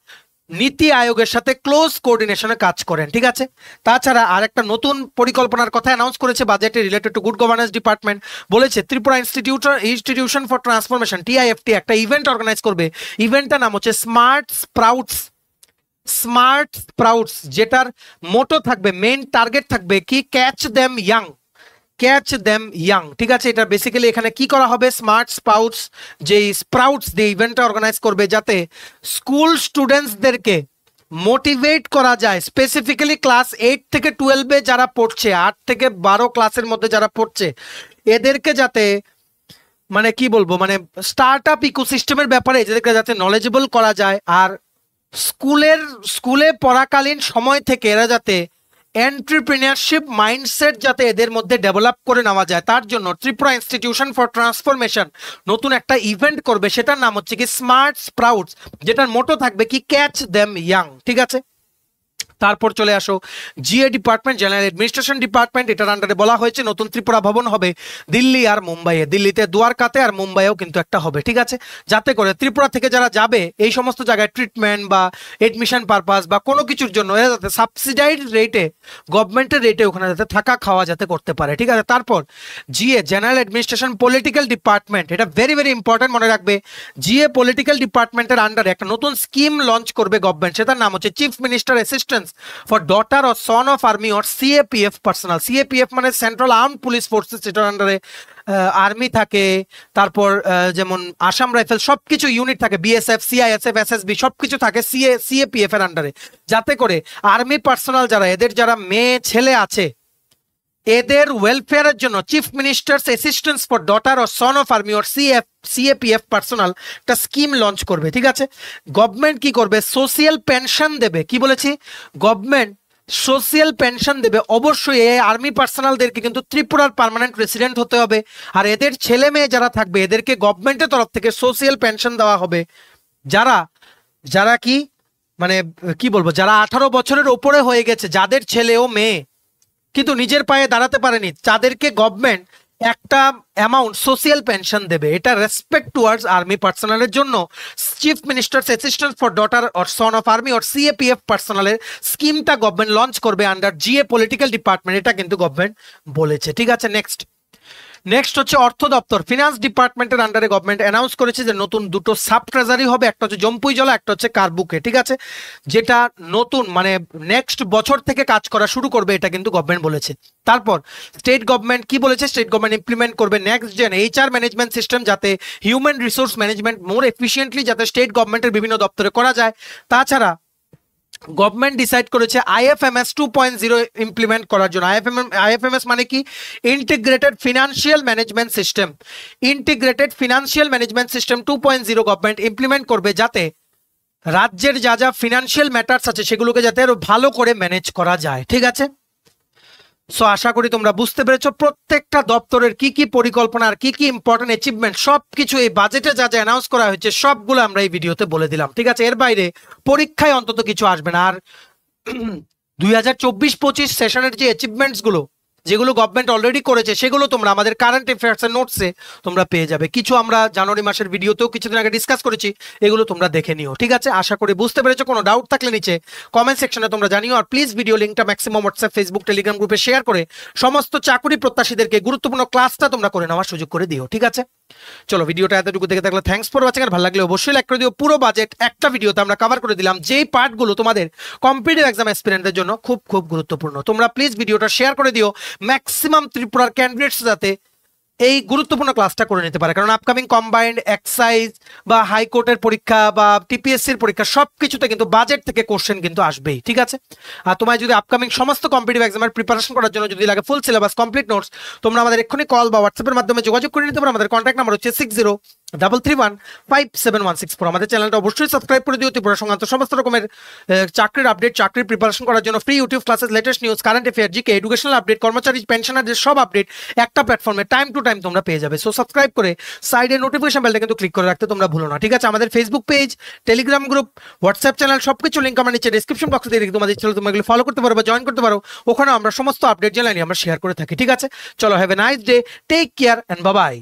নীতি আয়োগের সাথে ক্লোজ কোঅর্ডিনেশনে কাজ করেন। ঠিক আছে, তাছাড়া আরেকটা নতুন পরিকল্পনার কথা অ্যানাউন্স করেছে বাজেটে related to good governance department. বলেছে ত্রিপুরা ইনস্টিটিউশন ফর ট্রান্সফরমেশন টিআইএফটি একটা ইভেন্ট অর্গানাইজ করবে। ইভেন্টটার নাম হচ্ছে স্মার্ট স্প্রাউটস, যেটার মোটো থাকবে, মেইন টার্গেট থাকবে কি, ক্যাচ দেম ইয়াং। ঠিক আছে, এটা বেসিক্যালি এখানে কি করা হবে, স্মার্ট স্প্রাউটস দিয়ে ইভেন্টটা অর্গানাইজ করবে, যাতে স্কুল স্টুডেন্টসদেরকে মোটিভেট করা যায়, স্পেসিফিক্যালি ক্লাস 8 থেকে 12 যারা পড়ছে, 8 থেকে 12 ক্লাসের মধ্যে যারা পড়ছে, এদেরকে যাতে মানে কি বলবো, মানে স্টার্ট আপ ইকোসিস্টেমের ব্যাপারে এদেরকে যাতে নলেজেবল করা যায়। আর স্কুলে পড়াকালীন সময় থেকে এরা যাতে এন্টারপ্রেনিয়ারশিপ মাইন্ডসেট যাতে এদের মধ্যে ডেভেলপ করে নেওয়া যায়, তার জন্য ত্রিপুরা ইনস্টিটিউশন ফর ট্রান্সফরমেশন নতুন একটা ইভেন্ট করবে, সেটার নাম হচ্ছে কি স্মার্ট স্প্রাউটস, যেটার মোটো থাকবে কি, ক্যাচ দেম ইয়াং। ঠিক আছে, তারপর চলে আসো GA department, general administration department. এটার আন্ডারে বলা হয়েছে নতুন ত্রিপুরা ভবন হবে দিল্লি আর মুম্বাইয়ে, দিল্লিতে দুয়ারকাতে আর মুম্বাইয়েও কিন্তু একটা হবে, ঠিক আছে, যাতে করে ত্রিপুরা থেকে যারা যাবে এই সমস্ত জায়গায় ট্রিটমেন্ট বা এডমিশন পারপাস বা কোনো কিছুর জন্য এরা যাতে সাবসিডাইড রেটে, গভর্নমেন্টের রেটে ওখানে যাতে থাকা খাওয়া যাতে করতে পারে, ঠিক আছে। তারপর GA general administration political department, এটা ভেরি ভেরি ইম্পর্টেন্ট, মনে রাখবে। জিএ পলিটিক্যাল ডিপার্টমেন্টের আন্ডারে একটা নতুন স্কিম লঞ্চ করবে গভর্নমেন্ট, সেটার নাম হচ্ছে chief minister assistance for daughter or son of army or CAPF personal. CAPF মানে সেন্ট্রাল আর্মড পুলিশ ফোর্সেস, যেটার আন্ডারে আর্মি থাকে, তারপর যেমন আসাম রাইফেল সবকিছু ইউনিট থাকে, বিএসএফ, সিআইএসএফ, এসএসবি সবকিছু থাকে সিএপিএফ এর আন্ডারে, যাতে করে আর্মি পার্সোনাল যারা এদের যারা মেয়ে ছেলে আছে এদের ওয়েলফেয়ারের জন্য chief ministers assistance for daughter or son of army or CAPF personal একটা স্কিম লঞ্চ করবে, ঠিক আছে। গভর্নমেন্ট কি করবে, সোশিয়াল পেনশন দেবে, কি বলেছি, গভর্নমেন্ট সোশিয়াল পেনশন দেবে। অবশ্যই এই আর্মি পার্সোনালদেরকে কিন্তু ত্রিপুরার পার্মানেন্ট রেসিডেন্ট হতে হবে, আর এদের ছেলে মেয়ে যারা থাকবে এদেরকে গভর্নমেন্টের তরফ থেকে সোশিয়াল পেনশন দেওয়া হবে। যারা যারা কি মানে কি বলবো, যারা 18 বছরের ওপরে হয়ে গেছে, যাদের ছেলে ও মেয়ে কিন্তু নিজের পায়ে দাঁড়াতে পারেনি, তাদেরকে গভর্নমেন্ট একটা অ্যামাউন্ট সোশিয়াল পেনশন দেবে। এটা রেসপেক্ট টুয়ার্ডস আর্মি পার্সোনালের জন্য chief minister's assistant for daughter or son of army or CAPF পার্সোনালের স্কিমটা গভর্নমেন্ট লঞ্চ করবে আন্ডার জিএ পলিটিক্যাল ডিপার্টমেন্ট, এটা কিন্তু গভর্নমেন্ট বলেছে, ঠিক আছে। নেক্সট হচ্ছে অর্থ দপ্তর, ফিনান্স ডিপার্টমেন্টের আন্ডারে গভর্নমেন্ট অ্যানাউন্স করেছে যে নতুন দুটো সাব ট্রেজারি হবে, একটা হচ্ছে জম্পুই জলা, একটা হচ্ছে কারবুকে, ঠিক আছে, যেটা নতুন মানে নেক্সট বছর থেকে কাজ করা শুরু করবে, এটা কিন্তু গভর্নমেন্ট বলেছে। তারপর স্টেট গভর্নমেন্ট কি বলেছে, স্টেট গভর্নমেন্ট ইমপ্লিমেন্ট করবে next gen HR management system, যাতে human resource management more efficiently যাতে স্টেট গভর্নমেন্টের বিভিন্ন দপ্তরে করা যায়। তাছাড়া গভর্নমেন্ট ডিসাইড করেছে আইএফএমএস 2.0 ইমপ্লিমেন্ট করার জন্য। আইএফএমএস মানে কি, integrated financial management system. Integrated financial management system 2.0 government implement করবে, যাতে রাজ্যের যা যা ফিনান্সিয়াল ম্যাটার্স আছে সেগুলোকে যাতে আরো ভালো করে ম্যানেজ করা যায়, ঠিক আছে। সো আশা করি তোমরা বুঝতে পেরেছো প্রত্যেকটা দপ্তরের কি কি পরিকল্পনা আর কি কি ইম্পর্টেন্ট অ্যাচিভমেন্ট সবকিছু এই বাজেটে যা যা অ্যানাউন্স করা হয়েছে সবগুলো আমরা এই ভিডিওতে বলে দিলাম, ঠিক আছে। এর বাইরে পরীক্ষায় অন্তত কিছু আসবে না। আর 2024-25 সেশনের যে অ্যাচিভমেন্টস গুলো যেগুলো গভর্নমেন্ট অলরেডি করেছে সেগুলো তোমরা আমাদের কারেন্ট অ্যাফেয়ার্সের নোটসে তোমরা পেয়ে যাবে। কিছু আমরা জানুয়ারি মাসের ভিডিওতেও কিছুদিন আগে ডিসকাস করেছি, এগুলো তোমরা দেখে নিও, ঠিক আছে। আশা করি বুঝতে পেরেছো। কোনো ডাউট থাকলে নিচে কমেন্ট সেকশনে তোমরা জানিও, আর প্লিজ ভিডিও লিঙ্কটা ম্যাক্সিমাম হোয়াটসঅ্যাপ, ফেসবুক, টেলিগ্রাম গ্রুপে শেয়ার করে সমস্ত চাকরি প্রত্যাশীদেরকে গুরুত্বপূর্ণ ক্লাসটা তোমরা করে নেওয়ার সুযোগ করে দিও, ঠিক আছে। চলো ভিডিওটা এতটুকু দেখে থাকলে থ্যাঙ্কস ফর ওয়াচিং, আর ভালো লাগলে অবশ্যই লাইক করে দিও। পুরো বাজেট একটা ভিডিওতে আমরা কভার করে দিলাম, যেই পার্টগুলো তোমাদের কম্পিটিটিভ এক্সাম অ্যাসপিরেন্টদের জন্য খুব খুব গুরুত্বপূর্ণ। তোমরা প্লিজ ভিডিওটা শেয়ার করে দিও, ম্যাক্সিমাম ত্রিপুরার ক্যান্ডিডেটস যাতে এই গুরুত্বপূর্ণ ক্লাসটা করে নিতে পারে, কারণ আপকামিং কম্বাইন্ড এক্সাইজ বা হাইকোর্টের পরীক্ষা বা টিপিএসসির পরীক্ষা সবকিছুতে কিন্তু বাজেট থেকে কোশ্চেন কিন্তু আসবেই, ঠিক আছে। আর তোমায় যদি আপকামিং সমস্ত কম্পিটিটিভ এক্সামের প্রিপারেশন করার জন্য যদি লাগে ফুল সিলেবাস কমপ্লিট নোটস, তোমরা আমাদের এক্ষুনি কল বা হোয়াটসঅ্যাপের মাধ্যমে যোগাযোগ করে নিতে পারো। আমাদের কন্ট্যাক্ট নাম্বার হচ্ছে 6033157164। আমাদের চ্যানেলটা অবশ্যই সাবস্ক্রাইব করে দিও। ত্রিপুরা সংক্রান্ত সমস্ত রকমের চাকরির আপডেট, চাকরির প্রিপারেশন করার জন্য free YouTube classes, latest news, current affair, GK, educational update, কর্মচারী পেনশনারদের সব আপডেট একটা প্ল্যাটফর্মে টাইম টু টাইম তোমরা পেয়ে যাবে। সো সাবস্ক্রাইব করে সাইডে নোটিফিকেশন বেলটা কিন্তু ক্লিক করে রাখতে তোমরা ভুলো না, ঠিক আছে। আমাদের Facebook page, Telegram group, WhatsApp channel সবকিছু লিঙ্ক আমার নিচে ডেসক্রিপশন বক্সে দিয়ে রেখে তোমাদের চ্যানেল তোমরা এগুলো ফলো করতে পারো বা জয়েন করতে পারো। ওখানে আমরা সমস্ত আপডেট জানাই আমরা শেয়ার করে থাকি, ঠিক আছে। চলো have a nice day, take care and bye by.